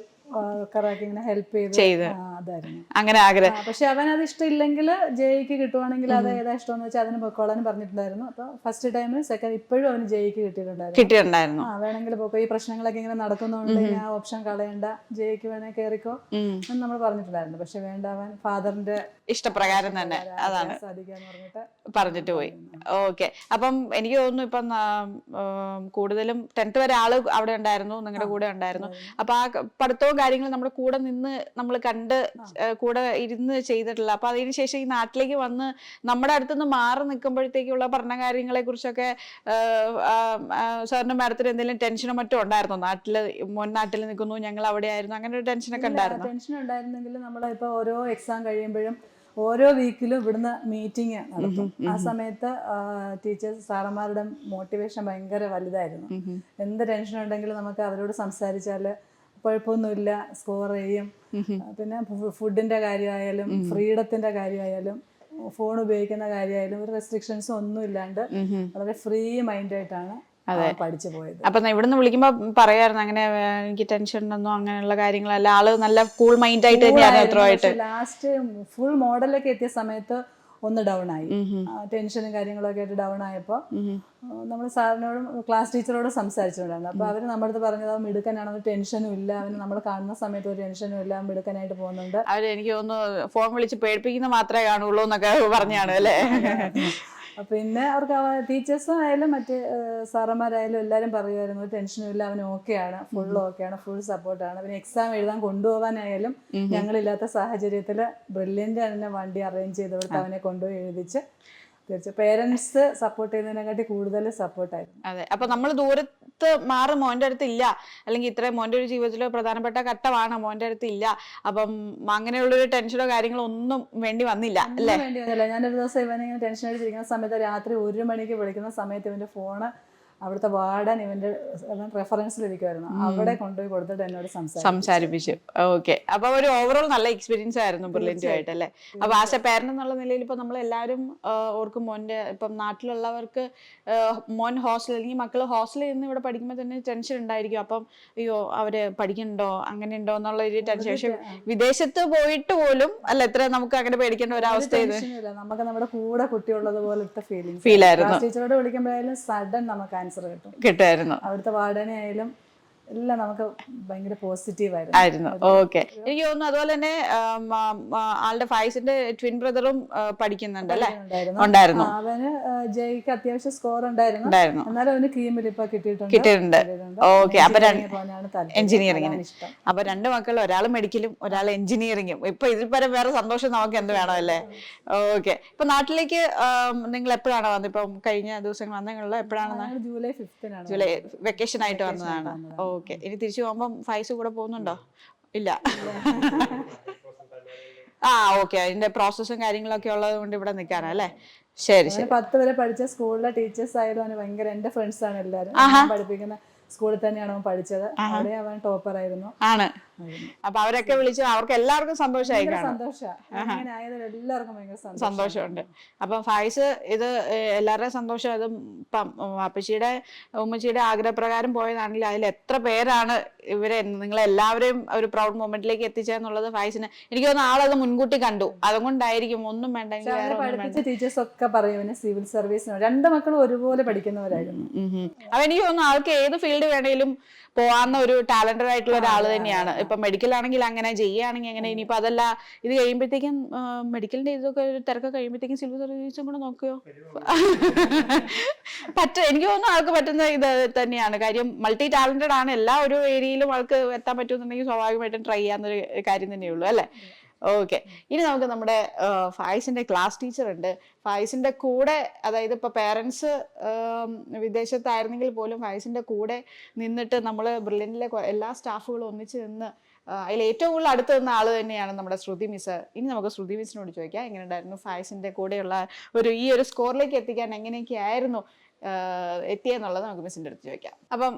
ഇങ്ങനെ ഹെൽപ്പ് ചെയ്ത് അതായിരുന്നു അങ്ങനെ ആഗ്രഹം. പക്ഷെ അവൻ അത് ഇഷ്ടമില്ലെങ്കിൽ ജെയ്ക്ക് കിട്ടുവാണെങ്കിൽ അത് ഏതാ ഇഷ്ടമെന്ന് വെച്ചാൽ അതിന് പൊക്കോളാൻ പറഞ്ഞിട്ടുണ്ടായിരുന്നു. അപ്പൊ ഫസ്റ്റ് ടൈം സെക്കൻഡ് ഇപ്പോഴും അവന് ജെയ്ക്ക് കിട്ടിയിട്ടുണ്ടായിരുന്നു. വേണമെങ്കിൽ പോക്കോ, ഈ പ്രശ്നങ്ങളൊക്കെ ഇങ്ങനെ നടക്കുന്നതുകൊണ്ട് ആ ഓപ്ഷൻ കളയണ്ട, ജെയ്ക്ക് വേണേ കയറിക്കോ എന്ന് നമ്മൾ പറഞ്ഞിട്ടുണ്ടായിരുന്നു. പക്ഷെ വേണ്ട, അവൻ ഫാദറിന്റെ ഇഷ്ടപ്രകാരം തന്നെ അതാണ് പറഞ്ഞിട്ട് പോയി. ഓക്കെ. അപ്പം എനിക്ക് തോന്നുന്നു ഇപ്പം കൂടുതലും 10th വരെ ആള് അവിടെ ഉണ്ടായിരുന്നു, നിങ്ങളുടെ കൂടെ ഉണ്ടായിരുന്നു. അപ്പൊ ആ പഠിത്തവും കാര്യങ്ങളും നമ്മുടെ കൂടെ നിന്ന് നമ്മൾ കണ്ട് കൂടെ ഇരുന്ന് ചെയ്തിട്ടില്ല. അപ്പൊ അതിനുശേഷം ഈ നാട്ടിലേക്ക് വന്ന് നമ്മുടെ അടുത്തുനിന്ന് മാറി നിൽക്കുമ്പോഴത്തേക്കുള്ള പഠന കാര്യങ്ങളെ കുറിച്ചൊക്കെ സാറിന്റെ മാഡത്തിന് എന്തെങ്കിലും ടെൻഷനോ മറ്റോ ഉണ്ടായിരുന്നോ? നാട്ടിൽ നിൽക്കുന്നു, ഞങ്ങൾ അവിടെ ആയിരുന്നു, അങ്ങനെ ഒരു ടെൻഷനൊക്കെ ഉണ്ടായിരുന്നു? ടെൻഷൻ ഉണ്ടായിരുന്നെങ്കിൽ നമ്മളിപ്പോ ഓരോ എക്സാം കഴിയുമ്പോഴും ഓരോ വീക്കിലും ഇവിടുന്ന് മീറ്റിംഗ് നടത്തും. ആ സമയത്ത് ടീച്ചേഴ്സ് സാറന്മാരുടെ മോട്ടിവേഷൻ ഭയങ്കര വലുതായിരുന്നു. എന്ത് ടെൻഷൻ ഉണ്ടെങ്കിലും നമുക്ക് അവരോട് സംസാരിച്ചാല് കുഴപ്പമൊന്നുമില്ല, സ്കോർ ചെയ്യും. പിന്നെ ഫുഡിന്റെ കാര്യമായാലും ഫ്രീഡത്തിന്റെ കാര്യമായാലും ഫോൺ ഉപയോഗിക്കുന്ന കാര്യമായാലും ഒരു റെസ്ട്രിക്ഷൻസും ഒന്നും ഇല്ലാണ്ട് വളരെ ഫ്രീ മൈൻഡായിട്ടാണ് പഠിച്ചു പോയത്. അപ്പൊ ഇവിടുന്ന് വിളിക്കുമ്പോ പറയായിരുന്നു അങ്ങനെ എനിക്ക് ടെൻഷൻ ഉണ്ടെന്നോ അങ്ങനെയുള്ള കാര്യങ്ങളല്ല, ആള് നല്ല കൂൾ മൈൻഡ് ആയിട്ട് തന്നെയായിരുന്നു. ലാസ്റ്റ് ഫുൾ മോഡലൊക്കെ എത്തിയ സമയത്ത് ഒന്ന് ഡൗൺ ആയി, ടെൻഷനും കാര്യങ്ങളൊക്കെ ആയിട്ട് ഡൗൺ ആയപ്പോൾ നമ്മൾ സാറിനോടും ക്ലാസ് ടീച്ചറോടും സംസാരിച്ചിട്ടുണ്ടായിരുന്നു. അപ്പൊ അവര് നമ്മുടെ അടുത്ത് പറഞ്ഞത് മിടുക്കനാണെന്ന്, ടെൻഷനും ഇല്ല, അവന് നമ്മൾ കാണുന്ന സമയത്ത് ഒരു ടെൻഷനും ഇല്ല, മിടുക്കനായിട്ട് പോകുന്നുണ്ട്. അവര് എനിക്ക് തോന്നുന്നു ഫോൺ വിളിച്ച് പേടിപ്പിക്കുന്ന മാത്രമേ കാണുള്ളൂ എന്നൊക്കെ പറഞ്ഞാണ് അല്ലേ? പിന്നെ അവർക്ക് ടീച്ചേഴ്സും ആയാലും മറ്റ് സാറന്മാരായാലും എല്ലാവരും പറയുമായിരുന്നു ടെൻഷനും ഇല്ല, അവൻ ഓക്കെയാണ്, ഫുൾ ഓക്കെയാണ്, ഫുൾ സപ്പോർട്ടാണ്. പിന്നെ എക്സാം എഴുതാൻ കൊണ്ടുപോകാനായാലും ഞങ്ങളില്ലാത്ത സാഹചര്യത്തിൽ ബ്രില്യൻ്റ് തന്നെ വണ്ടി അറേഞ്ച് ചെയ്തവർക്ക് അവനെ കൊണ്ടുപോയി എഴുതിച്ച് തീർച്ചയായും പേരൻസ് സപ്പോർട്ട് ചെയ്യുന്നതിനെക്കാട്ടി കൂടുതൽ സപ്പോർട്ടായിരുന്നു. അതെ. അപ്പൊ നമ്മൾ ദൂരത്ത് മാറി മോന്റെ അടുത്ത് ഇല്ല, അല്ലെങ്കിൽ ഇത്രയും മോന്റെ ഒരു ജീവിതത്തിലെ പ്രധാനപ്പെട്ട ഘട്ടമാണ് മോന്റെ അടുത്ത് ഇല്ല, അപ്പം അങ്ങനെയുള്ളൊരു ടെൻഷനോ കാര്യങ്ങളോ ഒന്നും വേണ്ടി വന്നില്ല അല്ലേ? വേണ്ടി വന്നില്ല. ഞാനൊരു ദിവസം ഇവനിങ്ങനെ ടെൻഷൻ അടിച്ചിരിക്കുന്ന സമയത്ത് രാത്രി 1 മണിക്ക് വിളിക്കുന്ന സമയത്ത് ഇവന്റെ ഫോണ് അവിടുത്തെ വാർഡൻ ഇവന്റെ റെഫറൻസിലിരിക്കുമായിരുന്നു, അവിടെ കൊണ്ടുപോയി കൊടുത്തിട്ട് എന്നോട് സംസാരിപ്പിച്ചു. ഓക്കെ. അപ്പൊ ഒരു ഓവറോൾ നല്ല എക്സ്പീരിയൻസ് ആയിരുന്നു ബ്രില്യന്റും ആയിട്ട് അല്ലേ? അപ്പൊ ആസ് എ പാരന്റ് എന്നുള്ള നിലയിൽ ഇപ്പൊ നമ്മൾ എല്ലാവരും ഓർക്കും മോന്റെ, ഇപ്പം നാട്ടിലുള്ളവർക്ക് മോൻ ഹോസ്റ്റൽ അല്ലെങ്കിൽ മക്കള് ഹോസ്റ്റലിൽ നിന്ന് ഇവിടെ പഠിക്കുമ്പോൾ തന്നെ ടെൻഷൻ ഉണ്ടായിരിക്കും. അപ്പം അയ്യോ അവര് പഠിക്കണ്ടോ അങ്ങനെയുണ്ടോ എന്നുള്ള ഒരു ടെൻഷൻ. പക്ഷെ വിദേശത്ത് പോയിട്ട് പോലും അല്ല എത്ര നമുക്ക് അങ്ങനെ പേടിക്കേണ്ട ഒരു അവസ്ഥ. നമുക്ക് നമ്മുടെ കൂടെ കുട്ടിയുള്ളത് പോലത്തെ ഫീൽ ആയിരുന്നു. ടീച്ചറോട് വിളിക്കുമ്പോഴായാലും സഡൻ നമുക്ക് കിട്ടുമായിരുന്നു. അവിടുത്തെ വാർഡനെ ആയാലും എല്ലാം നമുക്ക് ഭയങ്കര പോസിറ്റീവ് ആയിരുന്നു. ഓക്കെ. എനിക്ക് തോന്നുന്നു അതുപോലെ തന്നെ ആളുടെ ഫായിസിന്റെ ട്വിൻ ബ്രദറും പഠിക്കുന്നുണ്ട് അല്ലേ? ഉണ്ടായിരുന്നു. അവന് ജെയ്ക്ക് അത്യാവശ്യം സ്കോർ ഉണ്ടായിരുന്നു, എന്നാലും അവന് കീമിൽ ഇപ്പൊ കിട്ടിയിട്ടുണ്ട്. ഓക്കെ. അപ്പൊ എഞ്ചിനീയറിംഗിന് അപ്പൊ 2 മക്കൾ, ഒരാൾ മെഡിക്കലും ഒരാൾ എഞ്ചിനീയറിംഗും. ഇപ്പൊ ഇതിൽ പരം വേറെ സന്തോഷം നമുക്ക് എന്ത് വേണം അല്ലേ? ഓക്കെ. ഇപ്പൊ നാട്ടിലേക്ക് നിങ്ങൾ എപ്പോഴാണ് വന്നത്? ഇപ്പം കഴിഞ്ഞ ദിവസങ്ങൾ വന്നുള്ള എപ്പോഴാണ്? ജൂലൈ 5th ജൂലൈ വെക്കേഷൻ ആയിട്ട് വന്നതാണ്. ഓക്കെ. ഇനി തിരിച്ചു പോകുമ്പോൾ ഫൈസ് കൂടെ പോകുന്നുണ്ടോ? ഇല്ല. ഓക്കെ. അതിന്റെ പ്രോസസ്സും കാര്യങ്ങളൊക്കെ ഉള്ളത് കൊണ്ട് ഇവിടെ നിൽക്കാനല്ലേ? ശരി ശരി. 10 വരെ പഠിച്ച സ്കൂളിലെ ടീച്ചേഴ്സ് ആയാലും അവന് ഭയങ്കര, എന്റെ ഫ്രണ്ട്സ് ആണ് എല്ലാവരും, പഠിപ്പിക്കുന്ന സ്കൂളിൽ തന്നെയാണ് അവൻ പഠിച്ചത്. അവിടെ അവൻ ടോപ്പർ ആയിരുന്നു. അപ്പൊ അവരൊക്കെ വിളിച്ചു, അവർക്ക് എല്ലാവർക്കും സന്തോഷമായി ഭയങ്കര കാണും. സന്തോഷമാണ് അങ്ങനെ ആയതിൽ എല്ലാവർക്കും ഭയങ്കര സന്തോഷമുണ്ട്. അപ്പം ഫായിസ് ഇത് എല്ലാവരുടെയും സന്തോഷം. അത് ഇപ്പം അപ്പച്ചിയുടെ ഉമ്മച്ചിയുടെ ആഗ്രഹപ്രകാരം പോയതാണെങ്കിൽ അതിൽ എത്ര പേരാണ് ഇവരെ നിങ്ങളെല്ലാവരെയും ഒരു പ്രൗഡ് മൊമെന്റിലേക്ക് എത്തിച്ചെന്നുള്ളത് ഫായിസിന് എനിക്ക് തോന്നുന്നു ആളത് മുൻകൂട്ടി കണ്ടു. അതുകൊണ്ടായിരിക്കും ഒന്നും വേണ്ട എനിക്ക് വേറെ ഒന്നും വേണ്ട. പഠിപ്പിച്ച ടീച്ചേഴ്സ് ഒക്കെ പറയും സിവിൽ സർവീസിന് 2 മക്കളും ഒരുപോലെ പഠിക്കുന്നവരായിരുന്നു. അപ്പൊ എനിക്ക് തോന്നുന്നു ആൾക്ക് ഏത് ഫീൽഡ് വേണേലും പോവാന്ന ഒരു ടാലന്റഡ് ആയിട്ടുള്ള ഒരാൾ തന്നെയാണ്. ഇപ്പൊ മെഡിക്കൽ ആണെങ്കിൽ അങ്ങനെ, ചെയ്യുകയാണെങ്കിൽ അങ്ങനെ. ഇനിയിപ്പോ അതല്ല ഇത് കഴിയുമ്പോഴത്തേക്കും മെഡിക്കലിന്റെ ഇതൊക്കെ ഒരു തിരക്ക് കഴിയുമ്പോഴത്തേക്കും സിവിൽ സർവീസും കൂടെ നോക്കിയോ എനിക്ക് തോന്നുന്നു ആൾക്ക് പറ്റുന്ന ഇത് തന്നെയാണ്. കാര്യം മൾട്ടി ടാലന്റഡ് ആണ്. എല്ലാ ഒരു ഏരിയയിലും ആൾക്ക് എത്താൻ പറ്റുമെന്നുണ്ടെങ്കിൽ സ്വാഭാവികമായിട്ടും ട്രൈ ചെയ്യാവുന്നൊരു കാര്യം തന്നെയുള്ളൂ അല്ലേ? ഓക്കെ, ഇനി നമുക്ക് നമ്മുടെ ഫായിസിന്റെ ക്ലാസ് ടീച്ചർ ഉണ്ട്. ഫായിസിന്റെ കൂടെ, അതായത് ഇപ്പൊ പേരൻസ് വിദേശത്തായിരുന്നെങ്കിൽ പോലും ഫായിസിന്റെ കൂടെ നിന്നിട്ട് നമ്മൾ ബ്രില്യന്റിലെ എല്ലാ സ്റ്റാഫുകളും ഒന്നിച്ച് നിന്ന് അതിൽ ഏറ്റവും കൂടുതൽ അടുത്ത് നിന്ന ആള് തന്നെയാണ് നമ്മുടെ ശ്രുതി മിസ്. ഇനി നമുക്ക് ശ്രുതി മിസ്സിനോട് ചോദിക്കാം എങ്ങനെ ഉണ്ടായിരുന്നു ഫായിസിന്റെ കൂടെയുള്ള ഈ ഒരു സ്കോറിലേക്ക് എത്തിക്കാൻ എങ്ങനെയൊക്കെ ആയിരുന്നു എത്തിയെന്നുള്ളത് നമുക്ക് മിസ്സിന്റെ അടുത്ത് ചോദിക്കാം. അപ്പം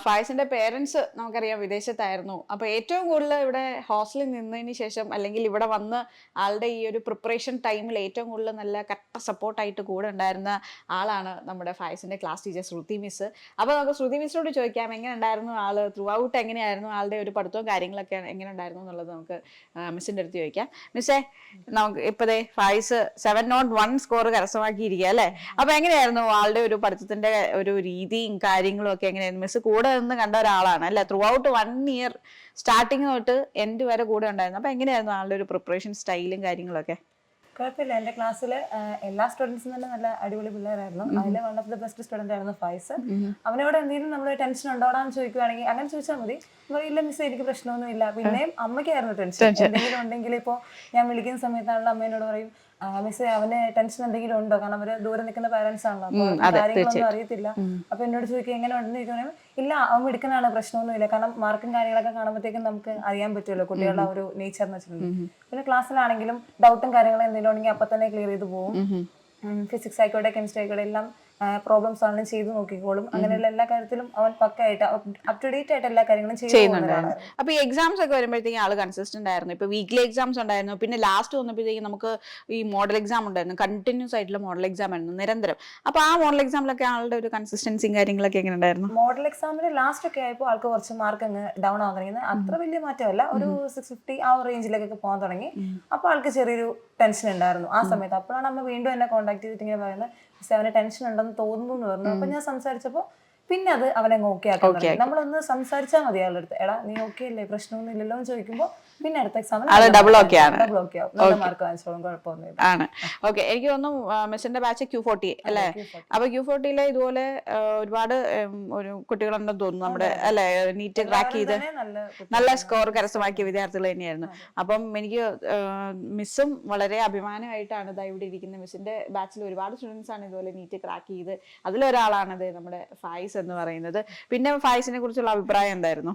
ഫായിസിന്റെ പേരൻസ് നമുക്കറിയാം വിദേശത്തായിരുന്നു. അപ്പൊ ഏറ്റവും കൂടുതൽ ഇവിടെ ഹോസ്റ്റലിൽ നിന്നതിന് ശേഷം അല്ലെങ്കിൽ ഇവിടെ വന്ന് ആളുടെ ഈ ഒരു പ്രിപ്പറേഷൻ ടൈമിൽ ഏറ്റവും കൂടുതൽ നല്ല കറക്റ്റ് സപ്പോർട്ടായിട്ട് കൂടെ ഉണ്ടായിരുന്ന ആളാണ് നമ്മുടെ ഫായിസിന്റെ ക്ലാസ് ടീച്ചർ ശ്രുതി മിസ്. അപ്പൊ നമുക്ക് ശ്രുതി മിസ്സിനോട് ചോദിക്കാം എങ്ങനെ ഉണ്ടായിരുന്നു ആള് ത്രൂ ഔട്ട്, എങ്ങനെയായിരുന്നു ആളുടെ ഒരു പഠിത്തവും കാര്യങ്ങളൊക്കെ എങ്ങനെ ഉണ്ടായിരുന്നു എന്നുള്ളത് നമുക്ക് മിസ്സിന്റെ അടുത്ത് ചോദിക്കാം. മിസ്സേ, നമുക്ക് ഇപ്പതേ ഫായിസ് 701 സ്കോർ കരസ്ഥമാക്കിയിരിക്കുക അല്ലേ? അപ്പൊ എങ്ങനെയായിരുന്നു ആളുടെ ഒരു പഠിത്തത്തിന്റെ ഒരു രീതിയും കാര്യങ്ങളും ഒക്കെ എങ്ങനെയായിരുന്നു? മിസ് കൂടെ നിന്ന് കണ്ട ഒരാളാണ് അല്ലെ? ത്രൂ ഔട്ട് 1 ഇയർ സ്റ്റാർട്ടിങ് തൊട്ട് എൻഡ് വരെ കൂടെ ഉണ്ടായിരുന്നു. അപ്പൊ എങ്ങനെയായിരുന്നു ആളുടെ ഒരു പ്രിപ്പറേഷൻ സ്റ്റൈലും കാര്യങ്ങളൊക്കെ? കുഴപ്പമില്ല. എൻ്റെ ക്ലാസ്സിൽ എല്ലാ സ്റ്റുഡൻസും തന്നെ നല്ല അടിപൊളി പിള്ളേരായിരുന്നു. അതിൽ one of the best student ആയിരുന്നു ഫായിസ്. അവനോട് എന്തെങ്കിലും നമ്മൾ ടെൻഷൻ ഉണ്ടോടാന്ന് ചോദിക്കുവാണെങ്കിൽ അങ്ങനെ ചോദിച്ചാൽ മതി. ഇല്ല മിസ്, എനിക്ക് പ്രശ്നമൊന്നുമില്ല. പിന്നെയും അമ്മയ്ക്കായിരുന്നു ടെൻഷൻ. എന്തെങ്കിലും ഉണ്ടെങ്കിൽ ഇപ്പോൾ ഞാൻ വിളിക്കുന്ന സമയത്താണല്ലോ അമ്മേനോട് പറയും, മിസ് അവന് ടെൻഷൻ എന്തെങ്കിലും ഉണ്ടോ? കാരണം അവര് ദൂരെ നിൽക്കുന്ന പാരന്റ്സ് ആണല്ലോ, അപ്പൊ കാര്യങ്ങളൊന്നും അറിയത്തില്ല. അപ്പൊ എന്നോട് ചോദിക്കുക എങ്ങനെ ഉണ്ടെന്ന് ചോദിക്കുകയാണെങ്കിൽ ഇല്ല അവൻ എടുക്കാനാണ്, പ്രശ്നമൊന്നുമില്ല. കാരണം മാർക്കും കാര്യങ്ങളൊക്കെ കാണുമ്പോഴത്തേക്കും നമുക്ക് അറിയാൻ പറ്റുമല്ലോ കുട്ടികളുടെ ഒരു നേച്ചർ എന്ന് വെച്ചിട്ടുണ്ടെങ്കിൽ. പിന്നെ ക്ലാസ്സിലാണെങ്കിലും ഡൗട്ടും കാര്യങ്ങളും എന്തെങ്കിലും ഉണ്ടെങ്കിൽ അപ്പൊ തന്നെ ക്ലിയർ ചെയ്ത് പോകും. ഫിസിക്സ് ആയിക്കോട്ടെ കെമിസ്ട്രി ആയിക്കോട്ടെ എല്ലാം പ്രോബ്ലംസ് ആണെങ്കിലും ചെയ്ത് നോക്കിക്കോളും. അങ്ങനെയുള്ള എല്ലാ കാര്യത്തിലും അവൻ പക്കായിട്ട് അപ് ടു ഡേറ്റ് ആയിട്ട് എല്ലാ കാര്യങ്ങളും ചെയ്യുന്നുണ്ടായിരുന്നു. അപ്പൊ ഈ എക്സാംസ് ഒക്കെ വരുമ്പോഴത്തേക്കും ആള് കൺസിസ്റ്റന്റ് ആയിരുന്നു. ഇപ്പൊ വീക്ക്ലി എക്സാംസ് ഉണ്ടായിരുന്നു, പിന്നെ ലാസ്റ്റ് വന്നപ്പോഴത്തേക്കും നമുക്ക് ഈ മോഡൽ എക്സാം ഉണ്ടായിരുന്നു. കണ്ടിന്യൂസ് ആയിട്ടുള്ള മോഡൽ എക്സാം ആയിരുന്നു നിരന്തരം. അപ്പൊ ആ മോഡൽ എക്സാമിലൊക്കെ ആളുടെ ഒരു കൺസിസ്റ്റൻസിയും കാര്യങ്ങളൊക്കെ എങ്ങനെ ഉണ്ടായിരുന്നു? മോഡൽ എക്സാമിന് ലാസ്റ്റ് ഒക്കെ ആയപ്പോൾ ആൾക്ക് കുറച്ച് മാർക്ക് അങ്ങ് ഡൗൺ ആവാൻ തുടങ്ങി. അത്ര വലിയ മാറ്റമല്ല, ഒരു 650 ആ റേഞ്ചിലേക്കൊക്കെ പോകാൻ തുടങ്ങി. അപ്പൊ ആൾക്ക് ചെറിയൊരു ടെൻഷൻ ഉണ്ടായിരുന്നു ആ സമയത്ത്. അപ്പോഴാണ് അമ്മ വീണ്ടും എന്നെ കോൺടാക്ട് ചെയ്തിട്ട് ഇങ്ങനെ പറയുന്നത്, അവന് ടെൻഷൻ ഉണ്ടെന്ന് തോന്നുന്നു എന്ന് പറഞ്ഞു. അപ്പൊ ഞാൻ സംസാരിച്ചപ്പോ പിന്നെ അത് അവനങ്ങ് ഓക്കെ ആക്കാൻ തുടങ്ങി. നമ്മളൊന്ന് സംസാരിച്ചാൽ മതി അയാളുടെ അടുത്ത്, എടാ നീ ഓക്കെ അല്ലേ, പ്രശ്നമൊന്നും ഇല്ലല്ലോ എന്ന് ചോദിക്കുമ്പോൾ പിന്നെ അടുത്ത എക്സാമിന് ഡബിൾ ഓക്കെ ആവും, നല്ല മാർക്ക് വാങ്ങിച്ചോളും, കുഴപ്പമൊന്നുമില്ല. ആണ്. ഓക്കെ, എനിക്ക് തോന്നുന്നു മിസ്സിന്റെ ബാച്ച് Q40 അല്ലേ? അപ്പൊ Q40 ഇതുപോലെ ഒരുപാട് ഒരു കുട്ടികളുണ്ടെന്ന് തോന്നുന്നു നമ്മുടെ അല്ലെ, നീറ്റ് ക്രാക്ക് ചെയ്ത് നല്ല സ്കോർ കരസ്ഥമാക്കിയ വിദ്യാർത്ഥികൾ തന്നെയായിരുന്നു. അപ്പം എനിക്ക് മിസ്സും വളരെ അഭിമാനമായിട്ടാണ് ഇതാ ഇവിടെ ഇരിക്കുന്നത്. മിസ്സിന്റെ ബാച്ചിൽ ഒരുപാട് സ്റ്റുഡൻസ് ആണ് ഇതുപോലെ നീറ്റ് ക്രാക്ക് ചെയ്ത്. അതിലൊരാളാണിത് നമ്മുടെ ഫായിസ് എന്ന് പറയുന്നത്. പിന്നെ ഫായിസിനെ കുറിച്ചുള്ള അഭിപ്രായം എന്തായിരുന്നു?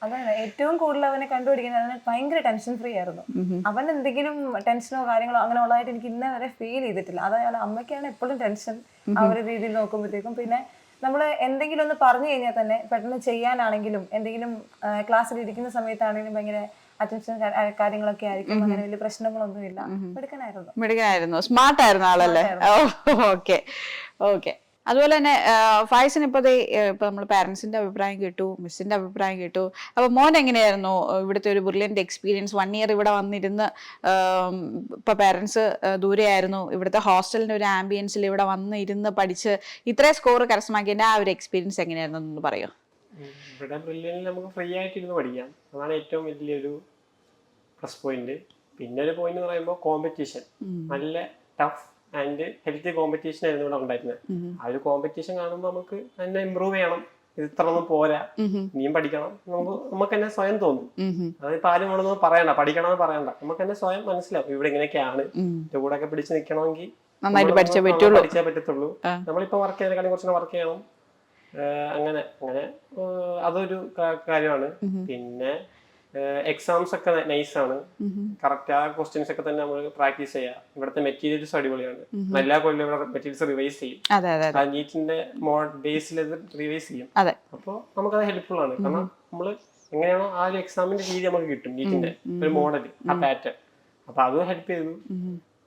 അതാണ് ഏറ്റവും കൂടുതൽ അവനെ കണ്ടുപിടിക്കുന്നത്. അവന് ഭയങ്കര ടെൻഷൻ ഫ്രീ ആയിരുന്നു. അവൻ എന്തെങ്കിലും ടെൻഷനോ കാര്യങ്ങളോ അങ്ങനെ ഉള്ളതായിട്ട് എനിക്ക് ഇന്നേ വരെ ഫീൽ ചെയ്തിട്ടില്ല. അതായത് അമ്മയ്ക്കാണ് എപ്പോഴും ടെൻഷൻ ആ ഒരു രീതിയിൽ നോക്കുമ്പോഴത്തേക്കും. പിന്നെ നമ്മൾ എന്തെങ്കിലും ഒന്ന് പറഞ്ഞു കഴിഞ്ഞാൽ തന്നെ പെട്ടെന്ന് ചെയ്യാനാണെങ്കിലും എന്തെങ്കിലും ക്ലാസ്സിൽ ഇരിക്കുന്ന സമയത്താണെങ്കിലും ഭയങ്കര അറ്റൻഷൻ കാര്യങ്ങളൊക്കെ ആയിരിക്കും. അങ്ങനെ വലിയ പ്രശ്നങ്ങളൊന്നുമില്ല. മിടുക്കനായിരുന്നു, സ്മാർട്ട് ആയിരുന്നു ആളല്ലേ? Okay okay. അതുപോലെ തന്നെ ഫായിസിന് ഇപ്പൊ നമ്മൾ പാരന്റ്സിന്റെ അഭിപ്രായം കേട്ടു, മിസ്സിന്റെ അഭിപ്രായം കേട്ടു. അപ്പൊ മോൻ എങ്ങനെയായിരുന്നു ഇവിടുത്തെ ഒരു ബ്രില്യന്റ് എക്സ്പീരിയൻസ്? 1 ഇയർ ഇവിടെ വന്നിരുന്ന്, ഇപ്പൊ പാരന്റ്സ് ദൂരെയായിരുന്നു, ഇവിടുത്തെ ഹോസ്റ്റലിന്റെ ഒരു ആംബിയൻസിൽ ഇവിടെ വന്ന് ഇരുന്ന് പഠിച്ച് ഇത്രയും സ്കോർ കരസ്ഥമാക്കിയതിന്റെ ആ ഒരു എക്സ്പീരിയൻസ് എങ്ങനെയായിരുന്നു എന്ന് പറയോ? ഇവിടെ ബ്രില്യന്റിൽ നമുക്ക് ഫ്രീ ആയിട്ടിരുന്ന് പഠിക്കാം, അതാണ് ഏറ്റവും വലിയൊരു പ്ലസ് പോയിന്റ്. പിന്നെ ഒരു പോയിന്റ് എന്ന് പറയുമ്പോൾ കോമ്പറ്റീഷൻ, നല്ല ടഫ് ആൻഡ് ഹെൽത്തി കോമ്പറ്റീഷൻ ആയിരുന്നു ഇവിടെ ഉണ്ടായിരുന്നത്. ആ ഒരു കോമ്പറ്റീഷൻ കാണുമ്പോൾ നമുക്ക് തന്നെ ഇമ്പ്രൂവ് ചെയ്യണം, ഇത് ഇത്രയൊന്നും പോരാ, ഇനിയും പഠിക്കണം, നമുക്ക് തന്നെ സ്വയം തോന്നും. അതിപ്പോ ആരും വേണമെന്ന് പറയണ്ട, പഠിക്കണമെന്ന് പറയണ്ട, നമുക്ക് തന്നെ സ്വയം മനസ്സിലാവും ഇവിടെ ഇങ്ങനെയൊക്കെയാണ്. എന്റെ കൂടെ ഒക്കെ പിടിച്ച് നിൽക്കണമെങ്കിൽ പഠിച്ചേ പറ്റത്തുള്ളൂ. നമ്മളിപ്പോ വർക്ക് ചെയ്തേക്കാളും കുറച്ചുകൂടെ വർക്ക് ചെയ്യണം. അങ്ങനെ അങ്ങനെ അതൊരു കാര്യമാണ്. പിന്നെ എക്സാംസ് ഒക്കെ നൈസാണ്, കറക്റ്റ് ആ ക്വസ്റ്റ്യൻസ് ഒക്കെ തന്നെ നമ്മൾ പ്രാക്ടീസ് ചെയ്യാം. ഇവിടുത്തെ മെറ്റീരിയൽസ് അടിപൊളിയാണ്, എല്ലാ കൊല്ലം ഇവിടെ മെറ്റീരിയൽസ് റിവൈസ് ചെയ്യും. നീറ്റിന്റെ ബേസിൽ റിവൈസ് ചെയ്യും. അപ്പോൾ നമുക്കത് ഹെൽപ്ഫുൾ ആണ്. കാരണം നമ്മള് എങ്ങനെയാണോ ആ ഒരു എക്സാമിന്റെ രീതി നമുക്ക് കിട്ടും, നീറ്റിന്റെ ഒരു മോഡൽ, ആ പാറ്റേൺ. അപ്പൊ അത് ഹെൽപ്പ് ചെയ്തു.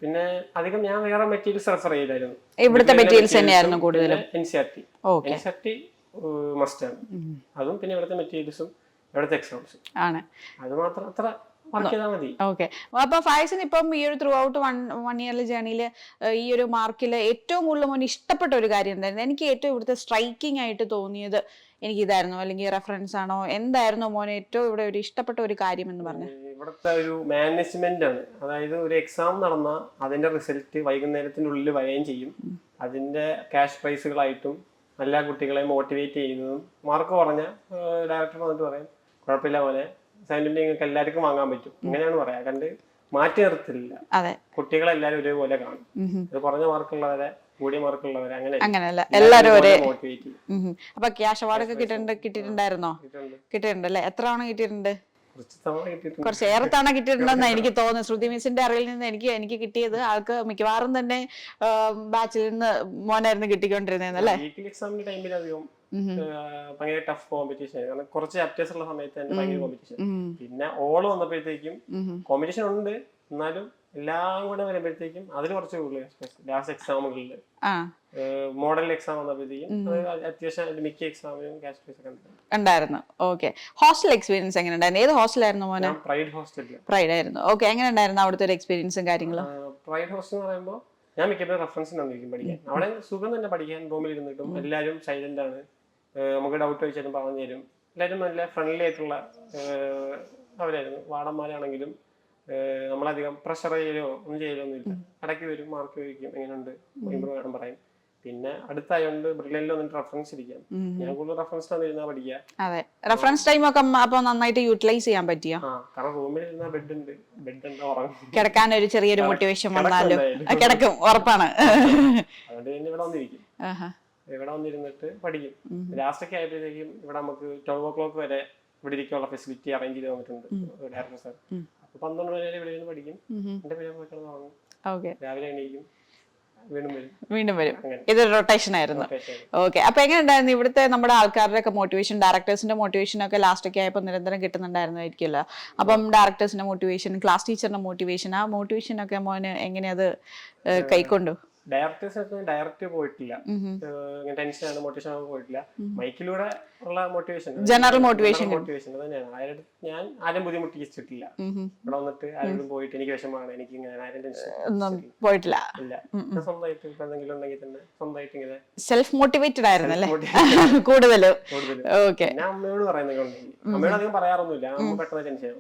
പിന്നെ അധികം ഞാൻ വേറെ മെറ്റീരിയൽസ് റെഫർ ചെയ്തായിരുന്നു. ഇവിടുത്തെ മെറ്റീരിയൽസ് തന്നെയായിരുന്നു കൂടുതലും. NCERT മസ്റ്റ് ആണ്. അതും പിന്നെ ഇവിടുത്തെ മെറ്റീരിയൽസും ഇവിടുത്തെ എക്സാംസും ആണ്. അത് മാത്രം അത്ര വർക്ക് ചെയ്താൽ മതി. ഓക്കെ. അപ്പൊ ഫായ്സിന് ഇപ്പം ഈ ഒരു ത്രൂ ഔട്ട് വൺ ഇയറിലെ ജേർണിയിൽ ഈ ഒരു മാർക്കിൽ ഏറ്റവും കൂടുതൽ മോന് ഇഷ്ടപ്പെട്ട ഒരു കാര്യം എന്തായിരുന്നു? എനിക്ക് ഏറ്റവും ഇവിടുത്തെ സ്ട്രൈക്കിംഗ് ആയിട്ട് തോന്നിയത് എനിക്ക് ഇതായിരുന്നു, അല്ലെങ്കിൽ റെഫറൻസ് ആണോ എന്തായിരുന്നു മോനെ ഏറ്റവും ഇവിടെ ഒരു ഇഷ്ടപ്പെട്ട ഒരു കാര്യം എന്ന് പറഞ്ഞു? ഇവിടുത്തെ ഒരു മാനേജ്മെന്റ് ആണ്. അതായത് ഒരു എക്സാം നടന്ന അതിന്റെ റിസൾട്ട് വൈകുന്നേരത്തിനുള്ളിൽ വരികയും ചെയ്യും. അതിന്റെ ക്യാഷ് പ്രൈസുകളായിട്ടും എല്ലാ കുട്ടികളെ മോട്ടിവേറ്റ് ചെയ്യുന്നതും. മാർക്ക് കുറഞ്ഞ ഡയറക്ടർ വന്നിട്ട് പറയും കുഴപ്പമില്ല മോനെ, അസൈൻമെന്റ് നിങ്ങൾക്ക് എല്ലാവർക്കും വാങ്ങാൻ പറ്റും, അങ്ങനെയാണ് പറയാ. കണ്ട് മാറ്റി നിർത്തില്ല, കുട്ടികളെല്ലാരും ഒരേപോലെ കാണും. അത് കുറഞ്ഞ മാർക്കുള്ളവരെ കൂടിയ മാർക്കുള്ളവരെ അങ്ങനെയല്ല, എല്ലാരും ഒരേ മോട്ടിവേറ്റ് ചെയ്യും. അപ്പൊ ക്യാഷ് അവാർഡ് ഒക്കെ കിട്ടിയിട്ടുണ്ടായിരുന്നോ? കിട്ടിയിട്ടുണ്ട് അല്ലേ? എത്ര തവണ കിട്ടിയിട്ടുണ്ട്? കുറച്ച് ഏറെ തവണ കിട്ടിയിട്ടുണ്ടെന്നാണ് എനിക്ക് തോന്നുന്നത്. ശ്രുതി മിസ്സിന്റെ അറിവിൽ നിന്ന് എനിക്ക് കിട്ടിയത് ആൾക്ക് മിക്കവാറും തന്നെ ബാച്ചിൽ നിന്ന് മോനായിരുന്നു കിട്ടിക്കൊണ്ടിരുന്നല്ലേ? എക്സാമിന്റെ ടൈമിൽ അധികം ഭയങ്കര ടഫ് കോമ്പറ്റീഷൻ ആയിരുന്നു. കാരണം കുറച്ച് ചാപ്റ്റേഴ്സ് ഉള്ള സമയത്ത് തന്നെ ഭയങ്കര കോമ്പറ്റീഷൻ. പിന്നെ ഓള് വന്നപ്പോഴത്തേക്കും കോമ്പറ്റീഷൻ ഉണ്ട്, എന്നാലും എല്ലാം കൂടെ വരുമ്പോഴത്തേക്കും അതിൽ കുറച്ച് കൂടുതൽ ലാസ്റ്റ് എക്സാമുകളിൽ മോഡൽ എക്സാം വന്നപ്പോഴത്തേക്കും അത്യാവശ്യം മിക്ക എക്സാമിനും ക്യാഷ് പ്രൈസ് ഒക്കെ ഉണ്ടായിരുന്നു. ഓക്കെ. ഹോസ്റ്റൽ എക്സ്പീരിയൻസ് എങ്ങനെ ഉണ്ടായിരുന്നു? ഏത് ഹോസ്റ്റലായിരുന്നു മോനെ? Pride hostel. പ്രൈഡ് ആയിരുന്നു. ഓക്കെ. എങ്ങനെ ഉണ്ടായിരുന്നു അവിടുത്തെ ഒരു എക്സ്പീരിയൻസും കാര്യങ്ങളും? പ്രൈഡ് ഹോസ്റ്റൽ എന്ന് പറയുമ്പോൾ ഞാൻ മിക്കപ്പോഴും റെഫറൻസിന് വന്നിരിക്കും പഠിക്കാൻ. അവിടെ സുഖം തന്നെ പഠിക്കാൻ. റൂമിൽ ഇരുന്നിട്ടും എല്ലാവരും സൈലന്റ് ആണ്, നമുക്ക് ഡൗട്ട് ചോദിച്ചാലും പറഞ്ഞു തരും. എല്ലാവരും നല്ല ഫ്രണ്ട്ലി ആയിട്ടുള്ള അവരായിരുന്നു. വാർഡന്മാരാണെങ്കിലും നമ്മളധികം പ്രഷർ ചെയ്യലോ ഒന്നും ചെയ്യലോ ഒന്നും ഇല്ല. ഇടയ്ക്ക് വരും, മാർക്ക് ചോദിക്കും, എങ്ങനെയുണ്ട് ഇമ്പ്രൂവ് വേണം പറയും. പിന്നെ അടുത്തായോണ്ട് ബ്രില്യനിൽ വന്നിട്ട് റെഫറൻസ് ഇരിക്കാം. ഞാൻ കൂടുതൽ റെഫറൻസ് തന്നിരുന്നാ പഠിക്കുക. അതെ, റെഫറൻസ് ടൈം ഒക്കെ അപ്പൊ നന്നായിട്ട് യൂട്ടിലൈസ് ചെയ്യാൻ പറ്റിയോ? കാരണം റൂമിൽ ഇരുന്ന ബെഡ് ഉണ്ട്, കിടക്കാൻ ഒരു ചെറിയൊരു മോട്ടിവേഷൻ വന്നാലും കിടക്കും, ഉറപ്പാണ്. അതുകൊണ്ട് പിന്നെ ഇവിടെ വന്നിരിക്കും, ഇവിടെ വന്നിരുന്നിട്ട് പഠിക്കും. ലാസ്റ്റ് ഒക്കെ ആയപ്പോഴത്തേക്കും ഇവിടെ നമുക്ക് 12 o'clock വരെ ഇവിടെ ഇരിക്കാനുള്ള ഫെസിലിറ്റി അറേഞ്ച് ചെയ്ത് തന്നിട്ടുണ്ട് ഡയറക്ടർ സാർ. അപ്പൊ 12 മണി വരെ ഇവിടെ ഇരുന്ന് പഠിക്കും. എന്റെ പേര് പോയി കിടന്ന് ഉറങ്ങും, രാവിലെ എണീക്കും, വീണ്ടും വരും. ഇതൊരു റൊട്ടേഷൻ ആയിരുന്നു. ഓക്കെ. അപ്പൊ എങ്ങനെ ഉണ്ടായിരുന്നു ഇവിടുത്തെ നമ്മുടെ ആൾക്കാരുടെ ഒക്കെ മോട്ടിവേഷൻ, ഡയറക്ടേഴ്സിന്റെ മോട്ടിവേഷൻ ഒക്കെ ലാസ്റ്റ് ഒക്കെ ആയപ്പോൾ നിരന്തരം കിട്ടുന്നുണ്ടായിരുന്നായിരിക്കുമല്ലോ? അപ്പം ഡയറക്ടേഴ്സിന്റെ മോട്ടിവേഷൻ, ക്ലാസ് ടീച്ചറിന്റെ മോട്ടിവേഷൻ, ആ മോട്ടിവേഷൻ ഒക്കെ മോന് എങ്ങനെ അത് കൈക്കൊണ്ടു? ഡയറക്റ്റ് പോയിട്ടില്ല, ടെൻഷനാണ്, മോട്ടിവേഷൻ പോയിട്ടില്ല. മൈക്കിലൂടെ ഉള്ള മോട്ടിവേഷൻ, ജനറൽ മോട്ടിവേഷൻ തന്നെയാണ്. ഞാൻ ആരും ബുദ്ധിമുട്ടിച്ചിട്ടില്ല. ഇവിടെ വന്നിട്ട് ആരും പോയിട്ട് എനിക്ക് വിഷമമാണ്, എനിക്ക് ഇങ്ങനെ ആരും ടെൻഷൻ പോയിട്ടില്ല. ഇല്ല, സ്വന്തമായിട്ട് ഇപ്പൊ എന്തെങ്കിലും ഉണ്ടെങ്കിൽ തന്നെ സ്വന്തമായിട്ട് ഇങ്ങനെ സെൽഫ് മോട്ടിവേറ്റഡ് ആയിരുന്നല്ലേ കൂടുതലും? ഓക്കെ. ഞാൻ അമ്മയോട് പറയുന്നൊക്കെ ഉണ്ടെങ്കിൽ അമ്മയോട് അധികം പറയാറൊന്നുമില്ല, അമ്മ പെട്ടെന്ന് ടെൻഷൻ